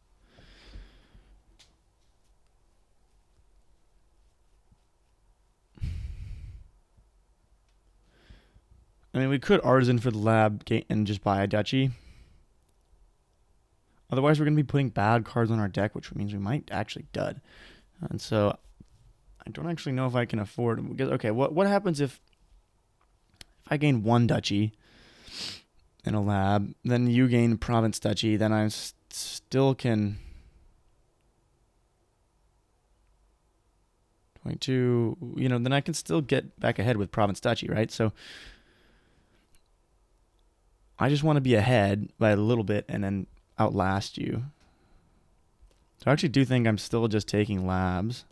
I mean, we could artisan for the lab and just buy a duchy. Otherwise, we're going to be putting bad cards on our deck, which means we might actually dud. And so I don't actually know if I can afford... Because, okay, what happens if I gain one duchy in a lab, then you gain province duchy, then I still can... 22, then I can still get back ahead with province duchy, right? So I just want to be ahead by a little bit and then outlast you. So I actually do think I'm still just taking labs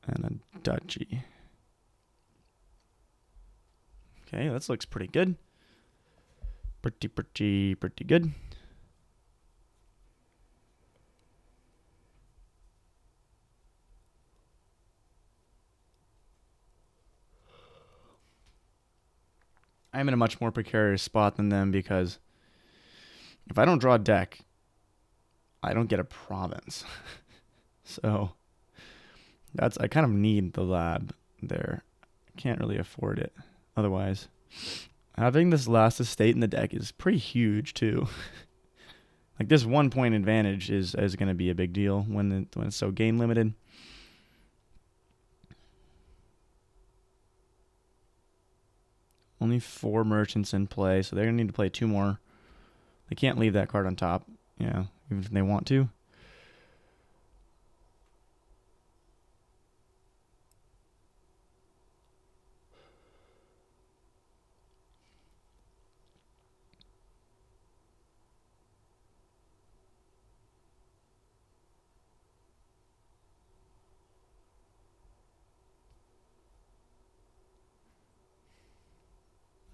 and a duchy. Okay, that looks pretty good. Pretty good. I'm in a much more precarious spot than them because if I don't draw a deck, I don't get a province. So I kind of need the lab there. I can't really afford it otherwise. Having this last estate in the deck is pretty huge too. Like this 1 point advantage is going to be a big deal when it's so game limited. Only 4 merchants in play, so they're going to need to play 2 more. They can't leave that card on top, even if they want to.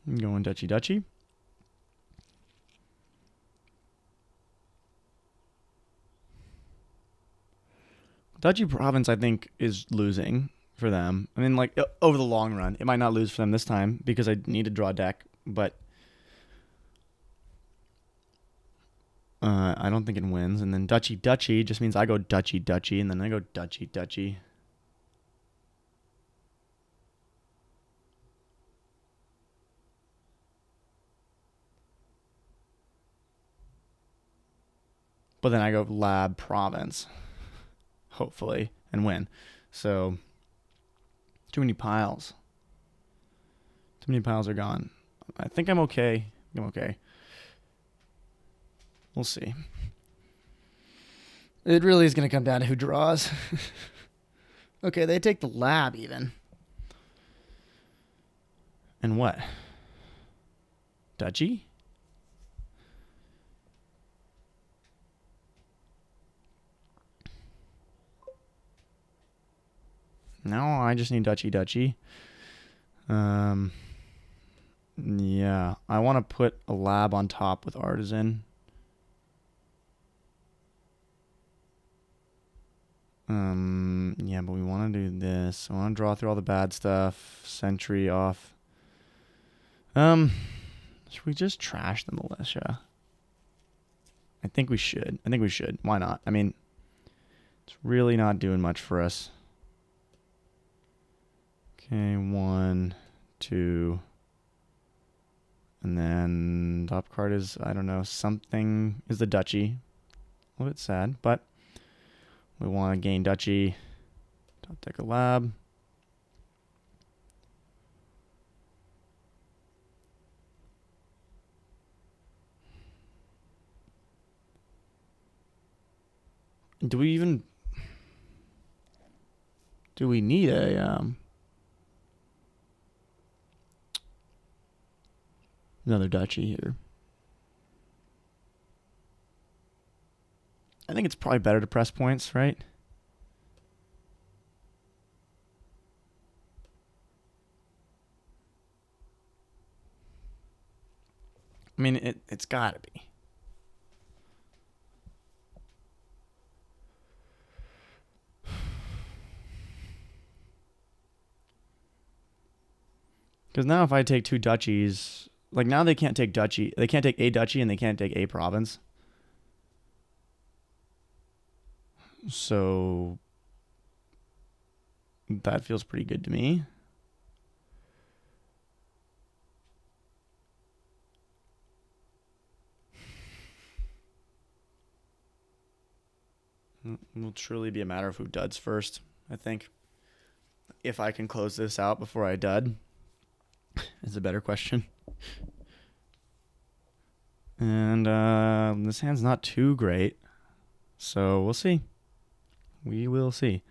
I'm going duchy. Duchy province, I think, is losing for them. I mean, like, over the long run. It might not lose for them this time because I need to draw a deck, but I don't think it wins. And then duchy just means I go duchy, and then I go duchy. But then I go lab province, hopefully, and win. So, too many piles. Too many piles are gone. I think I'm okay. We'll see. It really is going to come down to who draws. Okay, they take the lab even. And what? Duchy? No, I just need duchy. Yeah, I want to put a lab on top with artisan. Yeah, but we want to do this. I want to draw through all the bad stuff. Sentry off. Should we just trash the militia? I think we should. Why not? I mean, it's really not doing much for us. Okay, 1, 2. And then top card is, I don't know, something is the duchy. A little bit sad, but we want to gain duchy. Top deck a lab. Do we need a another duchy here? I think it's probably better to press points, right? I mean, it's got to be. Because now if I take 2 duchies, like now they can't take duchy. They can't take a duchy and they can't take a province. So that feels pretty good to me. It will truly be a matter of who duds first, I think. If I can close this out before I dud is a better question. And this hand's not too great. So we'll see. We will see.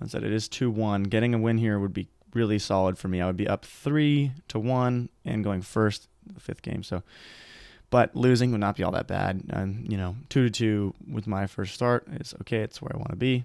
I said it is 2-1. Getting a win here would be really solid for me. I would be up 3-1 and going first the 5th game. So, but losing would not be all that bad. And 2-2 with my first start is okay. It's where I want to be.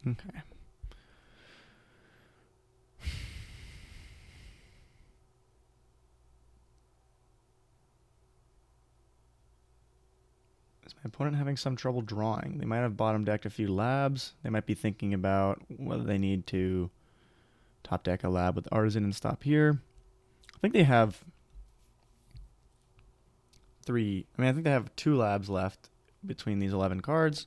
Okay. Is my opponent having some trouble drawing? They might have bottom decked a few labs. They might be thinking about whether they need to top deck a lab with artisan and stop here. I think they have 3. I mean, I think they have 2 labs left between these 11 cards.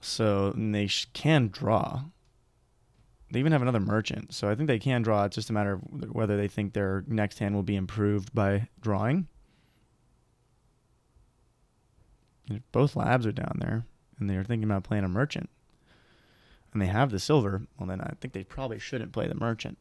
So they can draw. They even have another merchant. So I think they can draw. It's just a matter of whether they think their next hand will be improved by drawing. And if both labs are down there and they're thinking about playing a merchant and they have the silver, well, then I think they probably shouldn't play the merchant.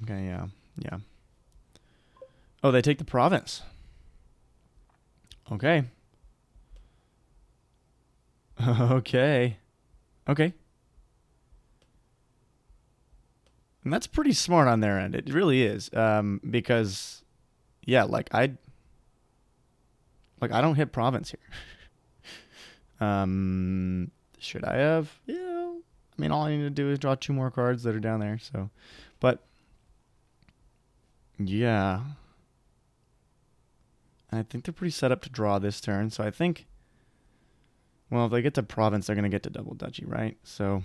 Okay, yeah. Oh, they take the province. Okay. Okay. And that's pretty smart on their end. It really is. Because, yeah, I don't hit province here. Should I have? Yeah. I mean, all I need to do is draw 2 more cards that are down there. So, but yeah. I think they're pretty set up to draw this turn. So I think Well, if they get to province, they're going to get to double duchy, right? So...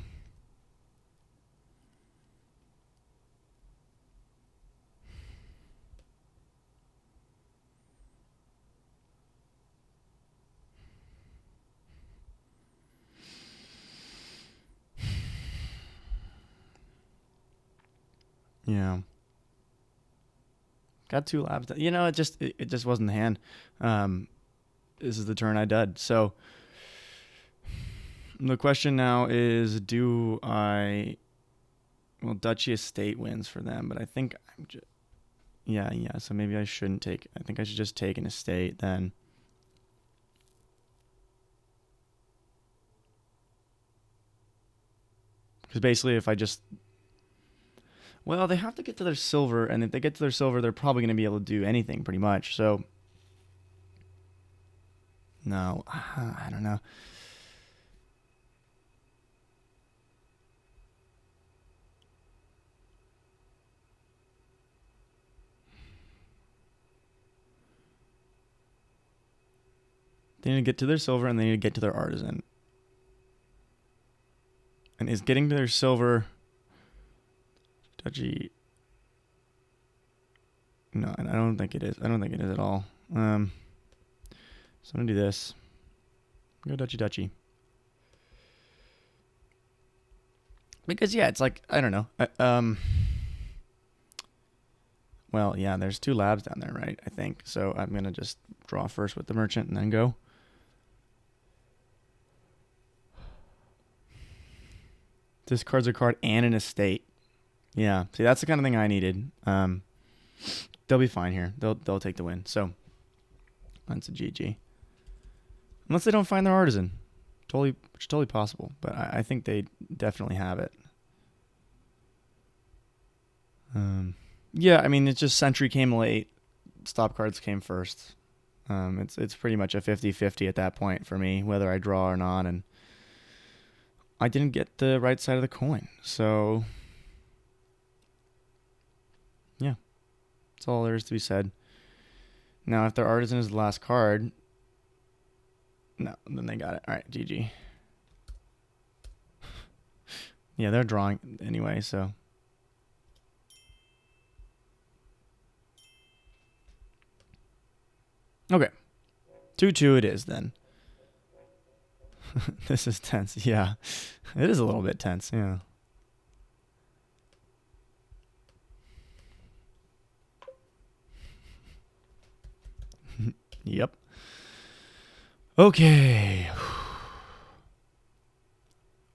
Yeah. Got 2 labs. You know, it just wasn't the hand. This is the turn I dud. So the question now is, do I... Well, Duchy Estate wins for them, but I think I'm just... Yeah. So maybe I shouldn't take... I think I should just take an estate then. Because basically if I just... Well, they have to get to their silver, and if they get to their silver, they're probably going to be able to do anything pretty much. So... No, I don't know. They need to get to their silver, and they need to get to their artisan. And is getting to their silver... Duchy... No, I don't think it is. I don't think it is at all. So I'm going to do this. Go Duchy. Because, yeah, it's like, I don't know. Well, yeah, there's 2 labs down there, right? I think. So I'm going to just draw first with the merchant and then go. Discards a card and an estate. Yeah, see, that's the kind of thing I needed. They'll be fine here. They'll take the win. So that's a GG. Unless they don't find their artisan. Which is totally possible. But I think they definitely have it. Yeah, I mean, it's just Sentry came late. Stop cards came first. It's pretty much a 50-50 at that point for me, whether I draw or not. And I didn't get the right side of the coin. So, yeah. That's all there is to be said. Now, if their artisan is the last card... No, then they got it. All right, GG. Yeah, they're drawing anyway, so... Okay. 2-2 it is, then. This is tense. Yeah. It is a little bit tense, yeah. Yep. Okay.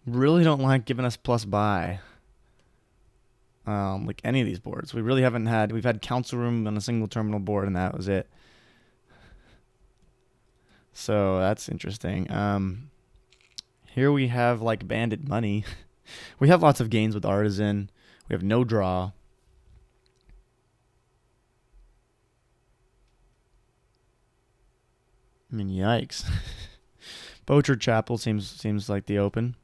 Really don't like giving us plus buy. Like any of these boards. We really haven't had... We've had Council Room on a single terminal board, and that was it. So that's interesting. Here we have like bandit money. We have lots of gains with artisan. We have no draw. I mean, yikes. Poacher Chapel seems like the open.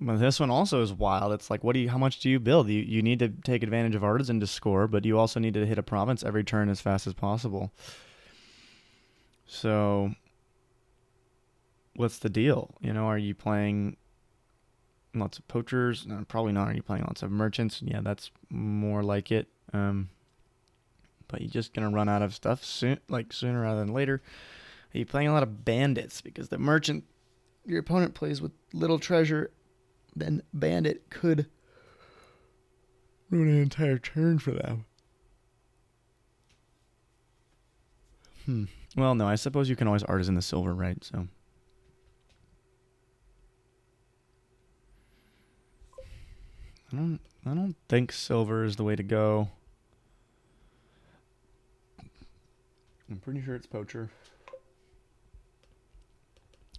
But this one also is wild. It's like, how much do you build? You need to take advantage of artisan to score, but you also need to hit a province every turn as fast as possible. So, what's the deal? Are you playing lots of poachers? No, probably not. Are you playing lots of merchants? Yeah, that's more like it. But you're just gonna run out of stuff sooner rather than later. Are you playing a lot of bandits? Because the merchant, your opponent plays with little treasure, then bandit could ruin an entire turn for them. Well, no, I suppose you can always artisan the silver, right? So I don't think silver is the way to go. I'm pretty sure it's poacher.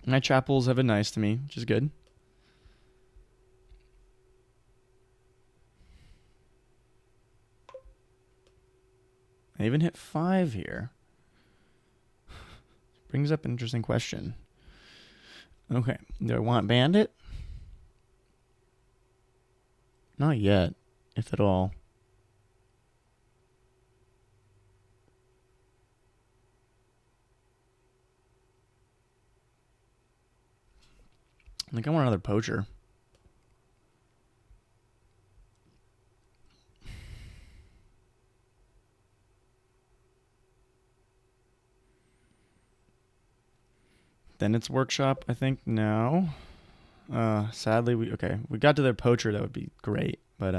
My chapels have been nice to me, which is good. I even hit 5 here. Brings up an interesting question. Okay, do I want bandit? Not yet, if at all. I think I want another poacher. Then it's workshop, I think, now. Sadly, we got to their poacher. That would be great, but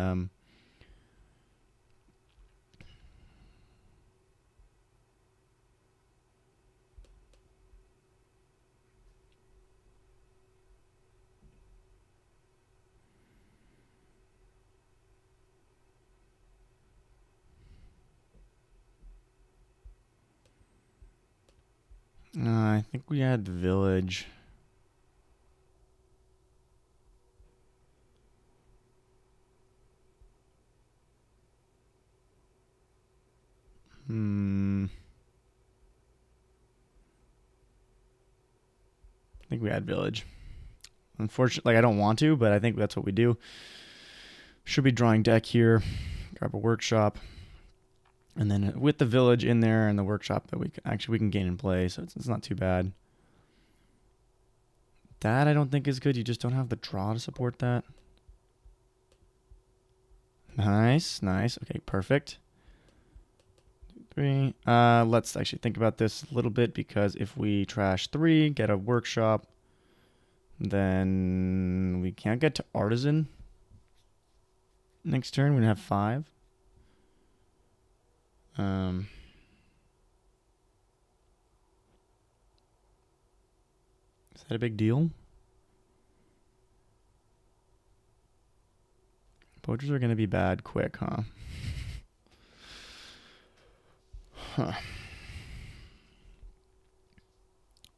I think we had village. I think we had village. Unfortunately, like I don't want to, but I think that's what we do. Should be drawing deck here. Grab a workshop. And then with the village in there and the workshop that we can gain and play, so it's not too bad. That I don't think is good. You just don't have the draw to support that. Nice. Okay, perfect. 3. Let's actually think about this a little bit, because if we trash 3, get a workshop, then we can't get to artisan next turn. We're gonna have 5. Is that a big deal? Poachers are gonna be bad quick, huh? If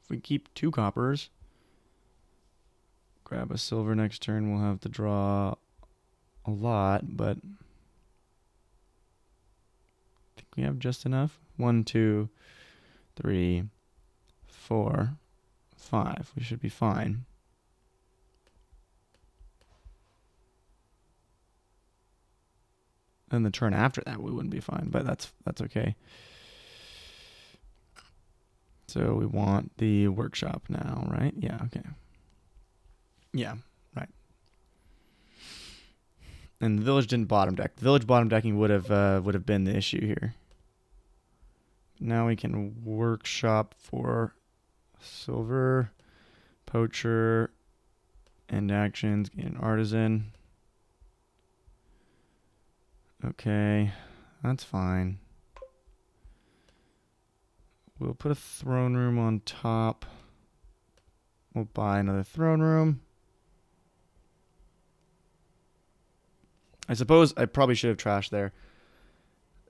we keep 2 coppers, grab a silver next turn, we'll have to draw a lot, but I think we have just enough. 1, 2, 3, 4, 5. We should be fine. And the turn after that, we wouldn't be fine, but that's okay. So we want the workshop now, right? Yeah, okay. Yeah, right. And the village didn't bottom deck. The village bottom decking would have been the issue here. Now we can workshop for silver, poacher, end actions, get an artisan. Okay, that's fine. We'll put a throne room on top. We'll buy another throne room. I suppose I probably should have trashed there.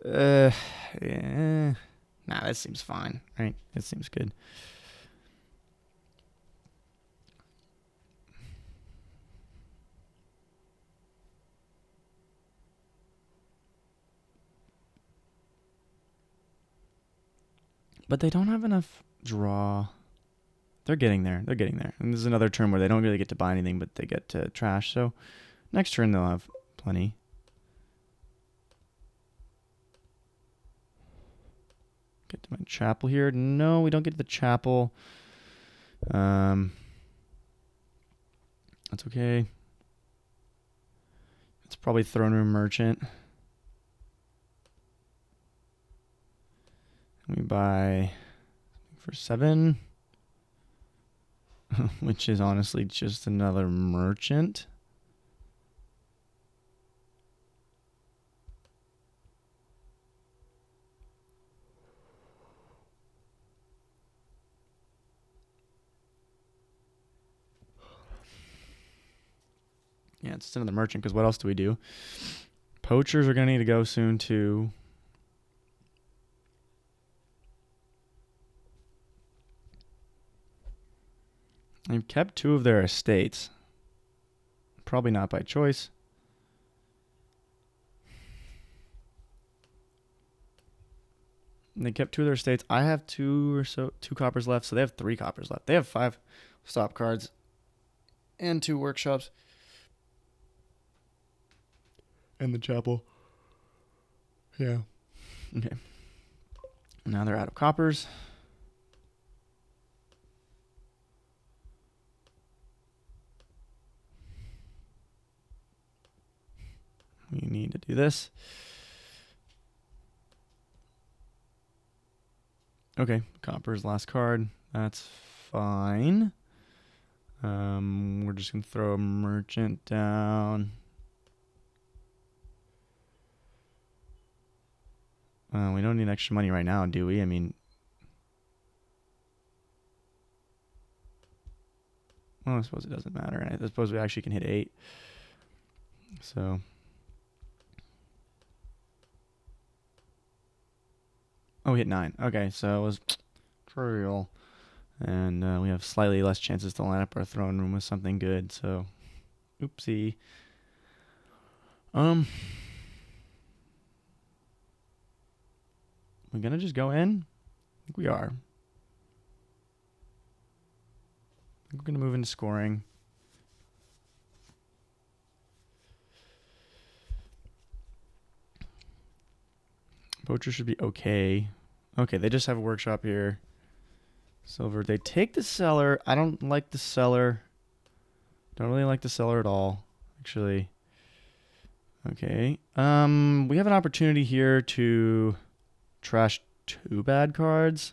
Yeah. Nah, that seems fine, right? It seems good. But they don't have enough draw. They're getting there. And this is another turn where they don't really get to buy anything, but they get to trash. So next turn they'll have plenty. Get to my chapel here. No, we don't get to the chapel. That's okay. It's probably throne room merchant. We buy for 7, which is honestly just another merchant. Yeah, it's just another merchant, because what else do we do? Poachers are going to need to go soon, too. They've kept 2 of their estates. Probably not by choice. And they kept 2 of their estates. I have 2 coppers left, so they have 3 coppers left. They have 5 stop cards and 2 workshops. And the chapel. Yeah. Okay. Now they're out of coppers. We need to do this. Okay, copper's last card. That's fine. We're just gonna throw a merchant down. We don't need extra money right now, do we? I mean, well, I suppose it doesn't matter. I suppose we actually can hit 8. So, oh, we hit 9. Okay, so it was trivial. And we have slightly less chances to line up our throne room with something good, so oopsie. We're gonna just go in? I think we are. I think we're gonna move into scoring. Poacher should be okay. Okay, they just have a workshop here. Silver. They take the cellar. I don't like the cellar. Don't really like the cellar at all, actually. Okay. We have an opportunity here to trash 2 bad cards.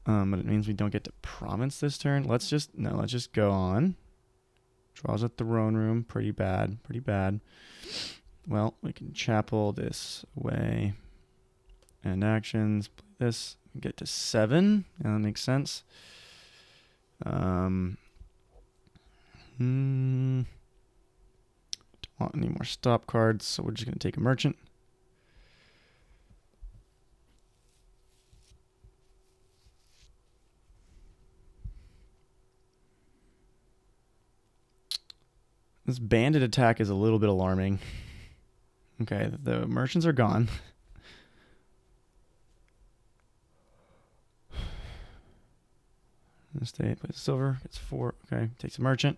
But it means we don't get to province this turn. Let's just go on. Draws a throne room. Pretty bad. Pretty bad. Well, we can chapel this way. And actions. Play this. Get to 7. Yeah, that makes sense. Don't want any more stop cards, so we're just going to take a merchant. This bandit attack is a little bit alarming. Okay, the merchants are gone. Stay, plays silver, gets 4. Okay, takes a merchant.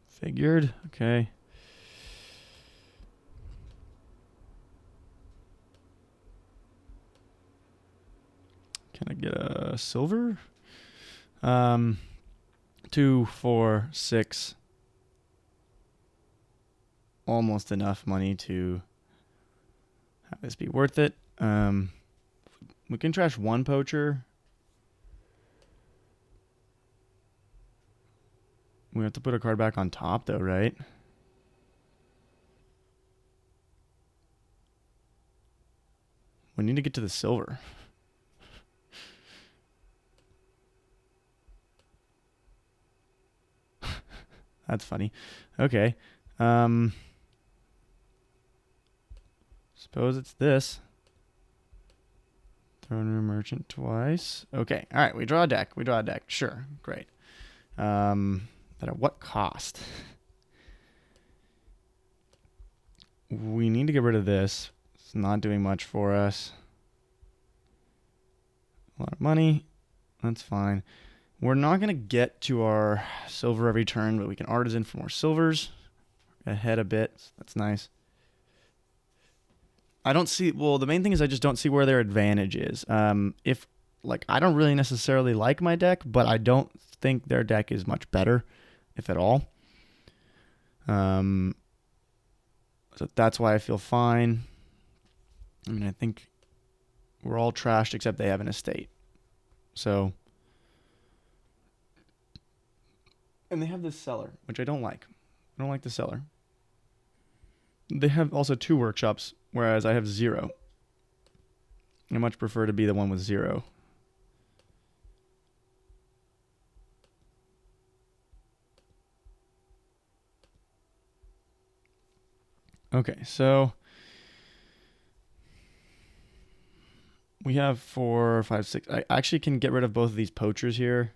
Figured. Okay. Can I get a silver? 2, 4, 6. Almost enough money to have this be worth it. We can trash 1 poacher. We have to put a card back on top, though, right? We need to get to the silver. That's funny. Okay. Suppose it's this. Throne room merchant twice. Okay. All right. We draw a deck. Sure. Great. But at what cost? We need to get rid of this. It's not doing much for us. A lot of money. That's fine. We're not going to get to our silver every turn, but we can artisan for more silvers. Ahead a bit. That's nice. I don't see... Well, the main thing is I just don't see where their advantage is. I don't really necessarily like my deck, but I don't think their deck is much better, if at all. So that's why I feel fine. I mean, I think we're all trashed except they have an estate. So... And they have this cellar, which I don't like. I don't like the cellar. They have also 2 workshops, whereas I have 0. I much prefer to be the one with 0. Okay, so we have 4, 5, 6. I actually can get rid of both of these poachers here.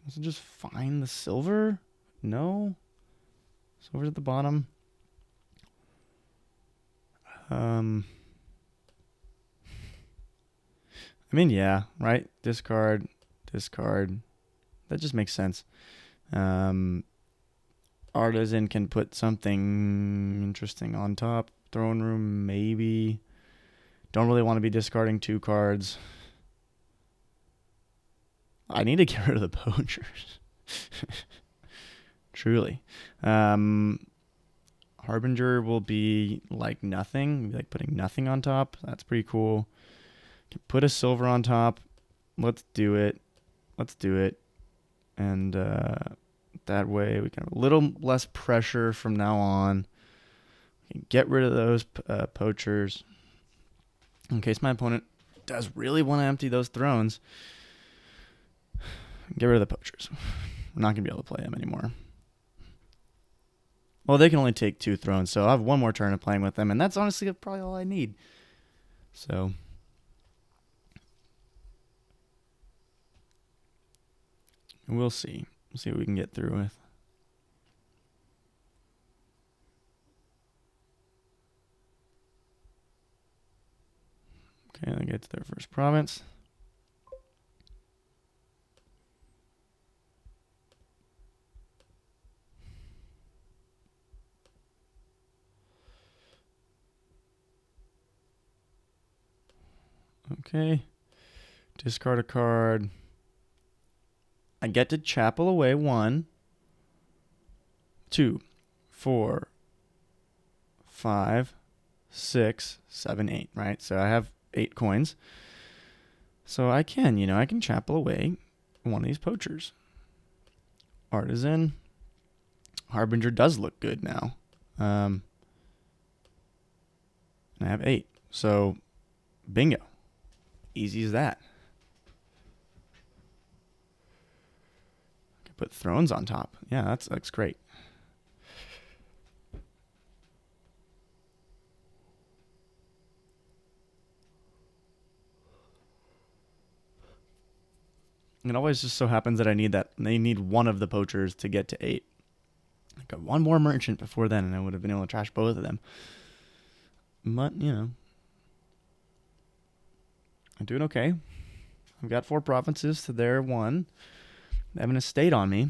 Does it just find the silver? No. Silver's at the bottom. I mean, yeah, right? Discard, discard. That just makes sense. Artisan can put something interesting on top. Throne room, maybe. Don't really want to be discarding 2 cards. I need to get rid of the poachers. Truly. Harbinger will be like nothing, like putting nothing on top. That's pretty cool. Can put a silver on top. Let's do it. Let's do it. And that way we can have a little less pressure from now on. We can get rid of those poachers. In case my opponent does really want to empty those thrones, get rid of the poachers. We're not going to be able to play them anymore. Well, they can only take 2 thrones, so I have 1 more turn of playing with them, and that's honestly probably all I need. So we'll see. We'll see what we can get through with. Okay, they get to their first province. Okay. Discard a card. I get to chapel away 1, 2, 4, 5, 6, 7, 8, right? So I have 8 coins. So I can, I can chapel away 1 of these poachers. Artisan. Harbinger does look good now. And I have 8. So bingo. Easy as that. Can put thrones on top. Yeah, that's great. It always just so happens that they need 1 of the poachers to get to 8. I got 1 more merchant before then, and I would have been able to trash both of them. But, I'm doing okay. I've got 4 provinces to their 1. They have an estate on me.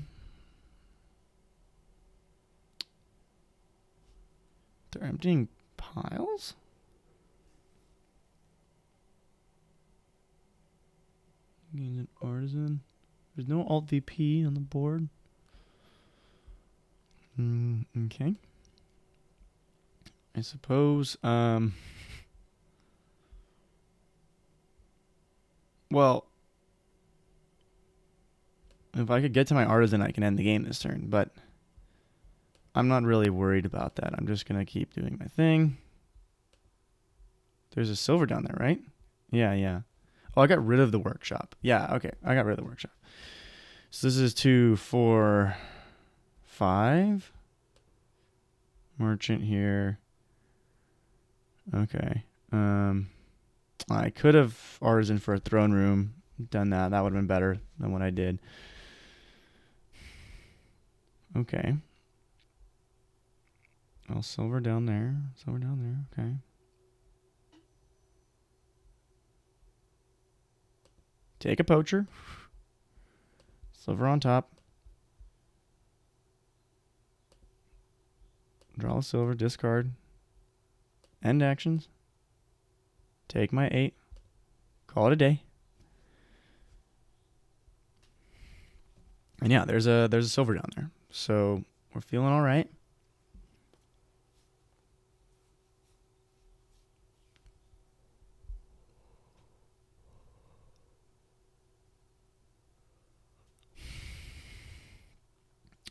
They're emptying piles? An artisan. There's no alt VP on the board. Okay. I suppose. Well, if I could get to my artisan, I can end the game this turn, but I'm not really worried about that. I'm just going to keep doing my thing. There's a silver down there, right? Yeah. Oh, I got rid of the workshop. Yeah, okay. I got rid of the workshop. So this is 2, 4, 5. Merchant here. Okay. I could have artisan for a throne room. Done that. That would have been better than what I did. Okay. Well, silver down there. Silver down there. Okay. Take a poacher. Silver on top. Draw a silver. Discard. End actions. Take my 8. Call it a day. And yeah, there's a silver down there. So we're feeling all right.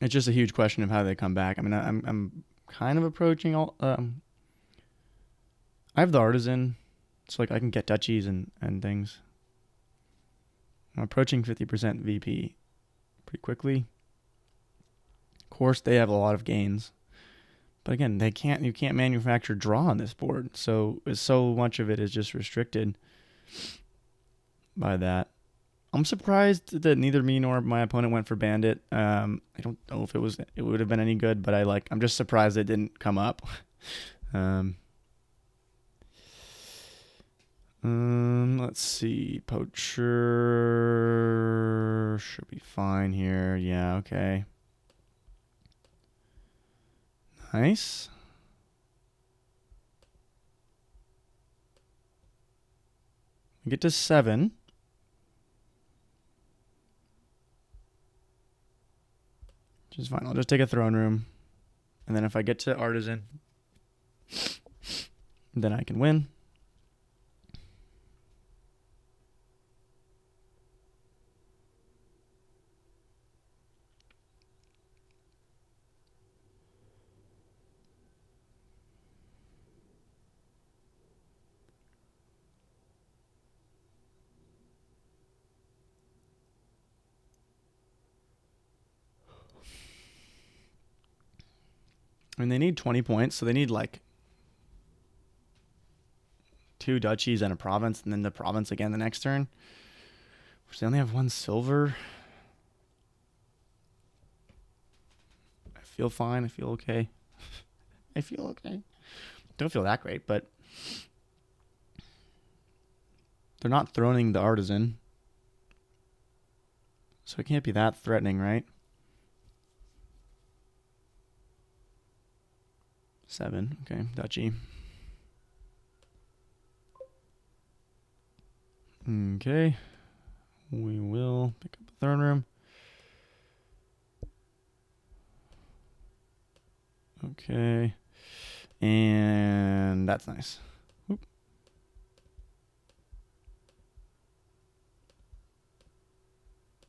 It's just a huge question of how they come back. I mean, I'm kind of approaching all. I have the artisan, so like I can get duchies and things. I'm approaching 50% VP pretty quickly. Of course, they have a lot of gains, but again, you can't manufacture draw on this board, so much of it is just restricted by that. I'm surprised that neither me nor my opponent went for Bandit. I don't know if it would have been any good, but I'm just surprised it didn't come up. Let's see. Poacher should be fine here. Yeah, okay. Nice. We get to 7. Which is fine. I'll just take a throne room. And then if I get to artisan, then I can win. And they need 20 points, so they need like 2 duchies and a province, and then the province again the next turn. Which they only have 1 silver. I feel fine. I feel okay. I feel okay. Don't feel that great, but they're not throning the artisan. So it can't be that threatening, right? 7. Okay, duchy. Okay. We will pick up the throne room. Okay. And that's nice. Oop.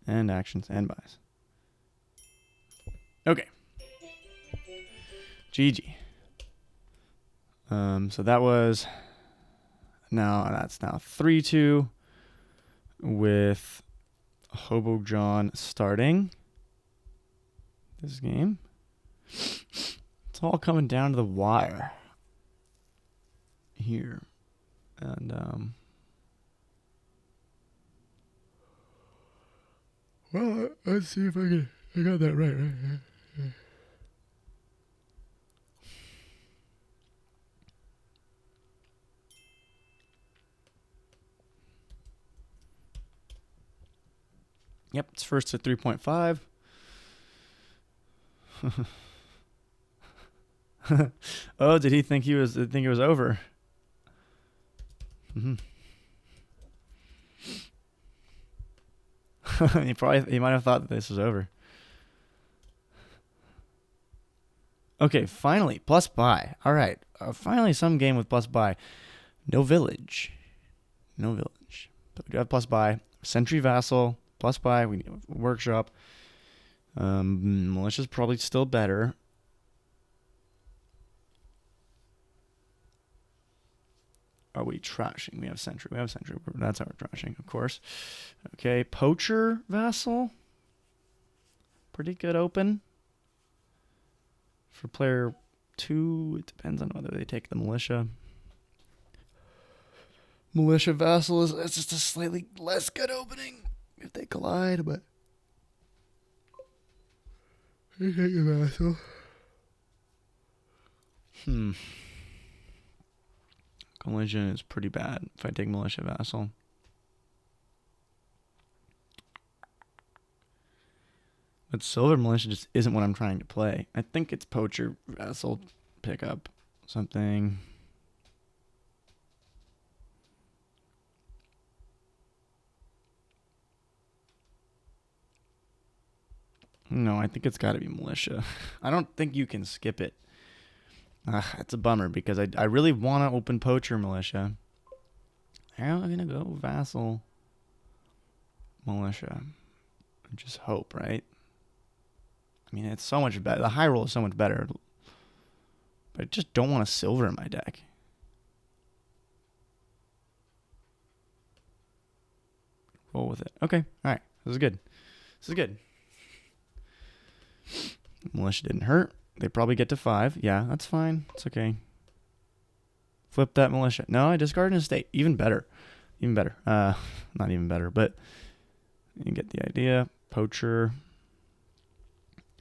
And actions and buys. Okay. GG. So that was that's now 3-2 with HoboJon starting this game. It's all coming down to the wire here. And well, let's see if I got that right. Yep, it's first at 3.5. Oh, did he think it was over? Mm-hmm. he might have thought that this was over. Okay, finally, plus buy. All right, finally some game with plus buy. No village. But we do have plus buy. Sentry Vassal, plus buy. We need a workshop. Militia's probably still better. Are we trashing? We have Sentry. That's how we're trashing, of course. Okay, Poacher Vassal. Pretty good open. For player 2, it depends on whether they take the Militia. Militia Vassal is just a slightly less good opening if they collide, but I take the Vassal. Collision is pretty bad if I take Militia Vassal. But Silver Militia just isn't what I'm trying to play. I think it's Poacher Vassal pick up something. No, I think it's got to be Militia. I don't think you can skip it. It's a bummer because I really want to open Poacher Militia. I'm going to go Vassal Militia. Just hope, right? I mean, it's so much better. The high roll is so much better. But I just don't want a silver in my deck. Roll with it. Okay. All right. This is good. Militia didn't hurt. They probably get to 5. Yeah, that's fine. It's okay. Flip that Militia. No, I discard an estate. Even better. Not even better, but you get the idea. Poacher.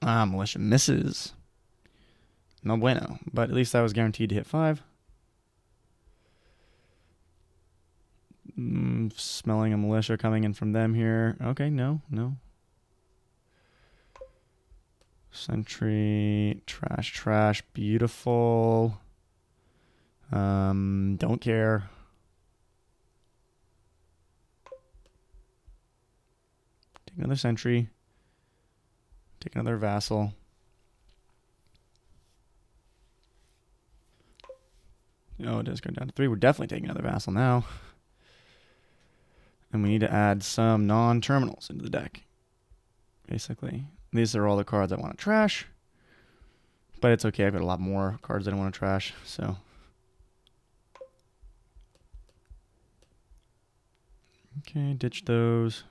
Militia misses. No bueno. But at least I was guaranteed to hit 5. I'm smelling a militia coming in from them here. Okay, no. Sentry, trash, beautiful. Don't care. Take another sentry. Take another vassal. Oh, it does go down to 3. We're definitely taking another vassal now. And we need to add some non-terminals into the deck. Basically. These are all the cards I want to trash. But it's okay. I've got a lot more cards that I want to trash. So. Okay, ditch those.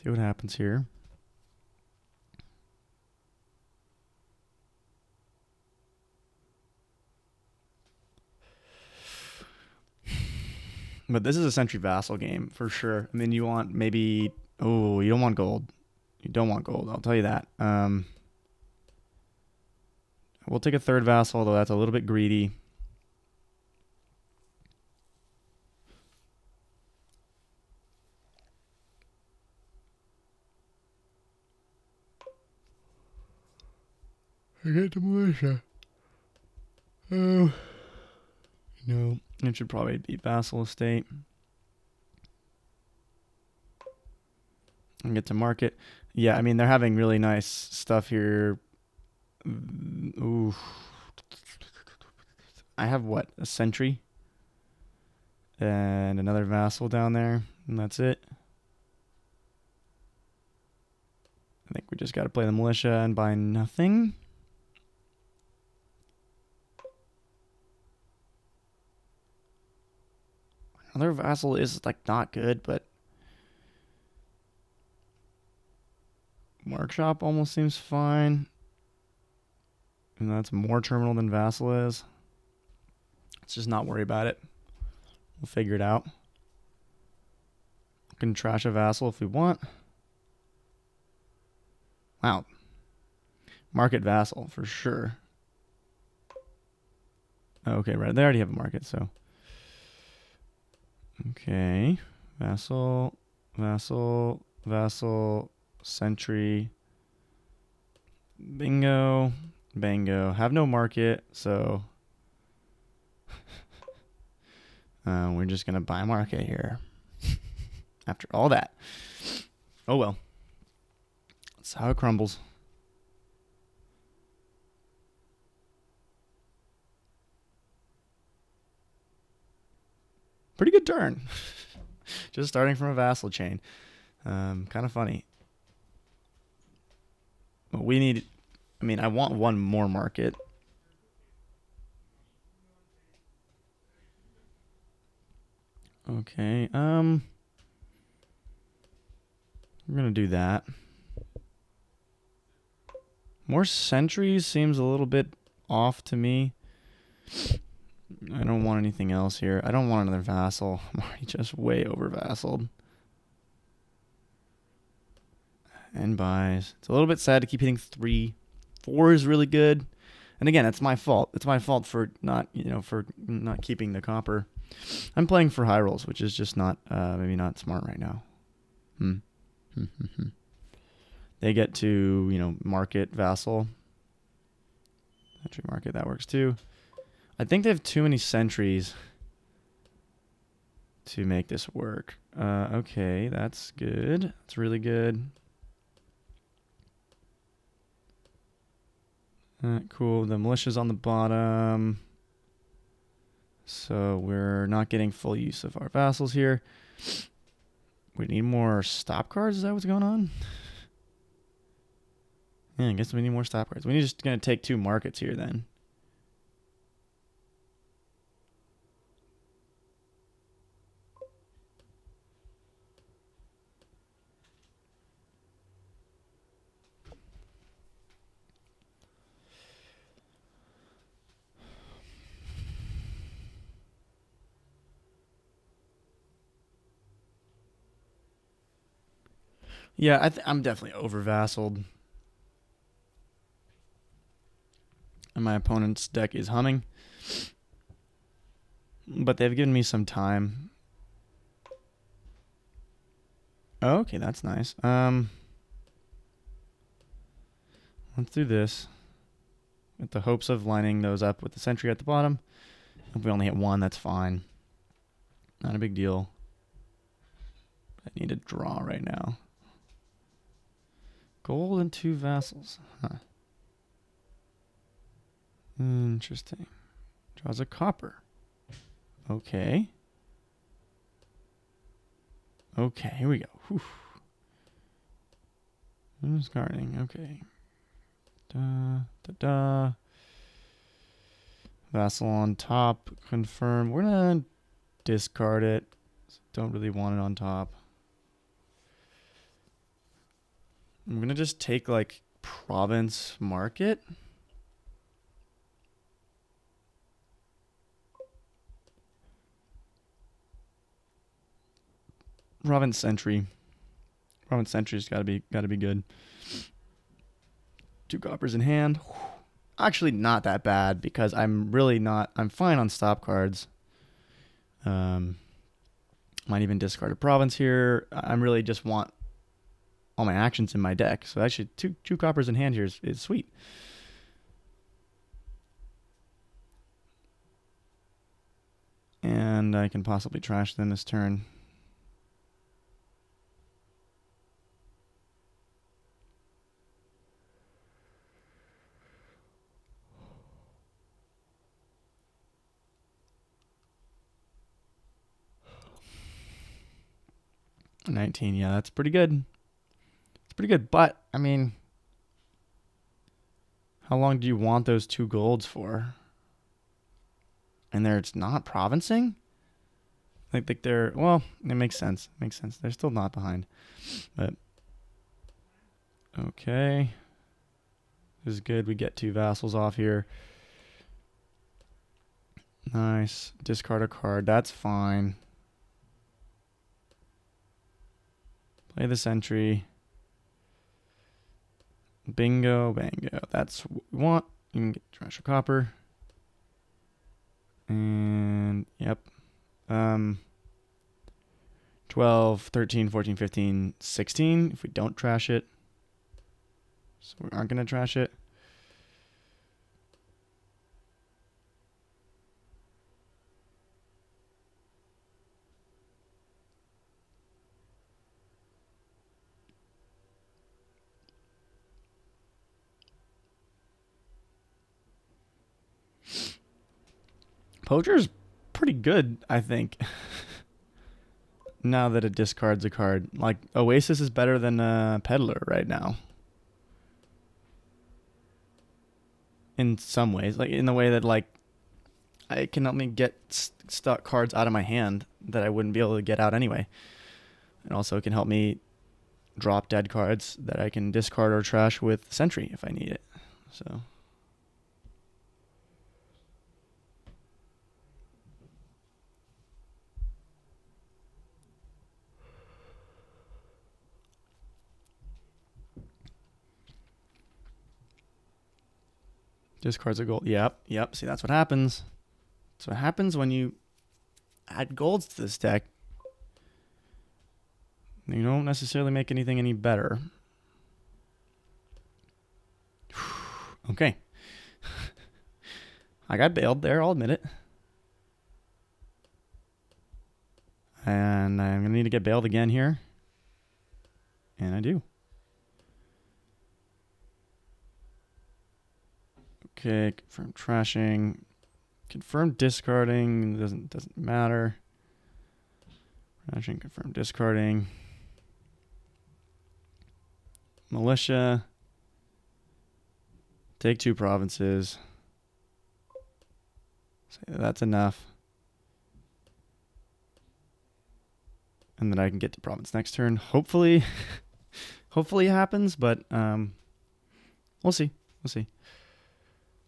See what happens here. But this is a Sentry Vassal game for sure. I mean, you want maybe... Oh, you don't want gold. You don't want gold. I'll tell you that. We'll take a third Vassal, although that's a little bit greedy. I get the militia. Oh. No. It should probably be Vassal Estate. And get to market. Yeah, I mean, they're having really nice stuff here. Ooh. I have what? A Sentry? And another Vassal down there. And that's it. I think we just got to play the militia and buy nothing. Another Vassal is like not good, but Workshop almost seems fine. And that's more terminal than Vassal is. Let's just not worry about it. We'll figure it out. We can trash a Vassal if we want. Wow. Market Vassal for sure. Okay, right. They already have a market, so. Okay. Vassal, Sentry. Bingo. Have no market, so we're just going to buy market here. After all that. Oh well. That's how it crumbles. Pretty good turn. Just starting from a Vassal chain. Kind of funny. But we need... I mean, I want one more market. Okay, I'm gonna do that. More sentries seems a little bit off to me. I don't want anything else here. I don't want another Vassal. I'm already just way over Vassaled. And buys. It's a little bit sad to keep hitting 3. 4 is really good. And again, it's my fault. It's my fault for not, for not keeping the copper. I'm playing for high rolls, which is just not, maybe not smart right now. They get to, market Vassal. Sentry market, that works too. I think they have too many sentries to make this work. Okay, that's good. That's really good. Cool. The militia's on the bottom. So we're not getting full use of our vassals here. We need more stop cards? Is that what's going on? Yeah, I guess we need more stop cards. We're just going to take 2 markets here then. Yeah, I'm definitely over vassaled. And my opponent's deck is humming. But they've given me some time. Okay, that's nice. Let's do this. With the hopes of lining those up with the Sentry at the bottom. If we only hit one, that's fine. Not a big deal. I need to draw right now. Gold and 2 vassals. Huh. Interesting. Draws a copper. Okay. Okay, here we go. Whew. Discarding. Okay. Vassal on top. Confirm. We're going to discard it. Don't really want it on top. I'm going to just take like province market. Province Sentry. Province Sentry's gotta be good. 2 coppers in hand. Actually not that bad because I'm fine on stop cards. Might even discard a province here. I'm really just want all my actions in my deck. So actually two coppers in hand here is sweet. And I can possibly trash them this turn. $19, yeah, that's pretty good. It's pretty good, but I mean, how long do you want those 2 golds for? And it's not provincing? Like they're, well, it makes sense. It makes sense. They're still not behind. But okay. This is good. We get 2 vassals off here. Nice. Discard a card. That's fine. Play the Sentry. Bingo, bango. That's what we want. You can get trash a copper. And, yep. 12, 13, 14, 15, 16 if we don't trash it. So we aren't going to trash it. Poacher's pretty good, I think. Now that it discards a card. Like, Oasis is better than Peddler right now. In some ways. Like, in the way that, like, it can help me get stuck cards out of my hand that I wouldn't be able to get out anyway. And also it can help me drop dead cards that I can discard or trash with Sentry if I need it. So... discards a gold. Yep. See, that's what happens. That's what happens when you add golds to this deck. You don't necessarily make anything any better. Okay. I got bailed there, I'll admit it. And I'm going to need to get bailed again here. And I do. Okay, confirm trashing. Confirm discarding. Doesn't matter. Trashing, confirm discarding. Militia. Take 2 provinces. So that's enough. And then I can get to province next turn. Hopefully it happens, but we'll see. We'll see.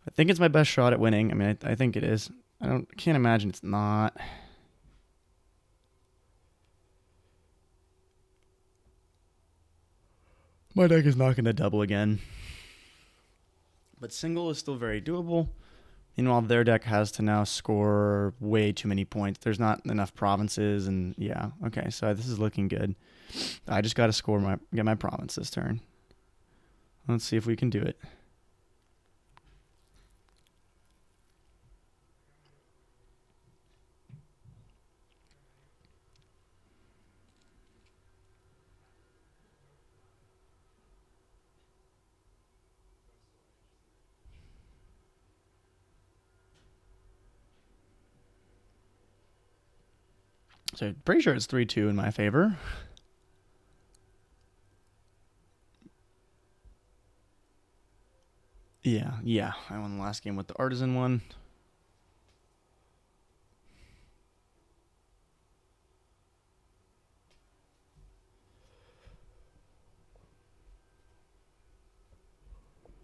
I think it's my best shot at winning. I mean, I think it is. I can't imagine it's not. My deck is not going to double again. But single is still very doable. Meanwhile, their deck has to now score way too many points. There's not enough provinces, and yeah, okay. So this is looking good. I just got to get my province this turn. Let's see if we can do it. So pretty sure it's 3-2 in my favor. Yeah. I won the last game with the artisan one.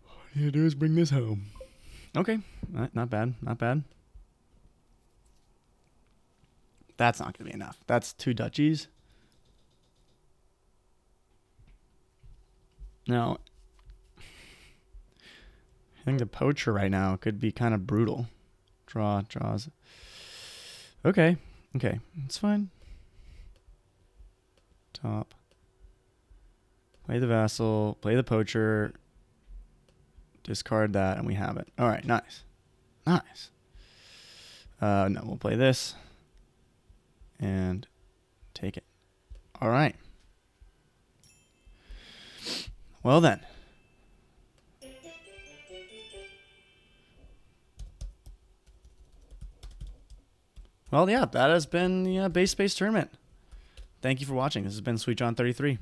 All you do is bring this home. Okay, not bad, not bad. That's not going to be enough. That's 2 duchies. No. I think the poacher right now could be kind of brutal. Draws. Okay. It's fine. Top. Play the vassal. Play the poacher. Discard that, and we have it. All right, nice. No, we'll play this. And take it. All right. Well then. Well, yeah, that has been the base space tournament. Thank you for watching. This has been HoboJon93.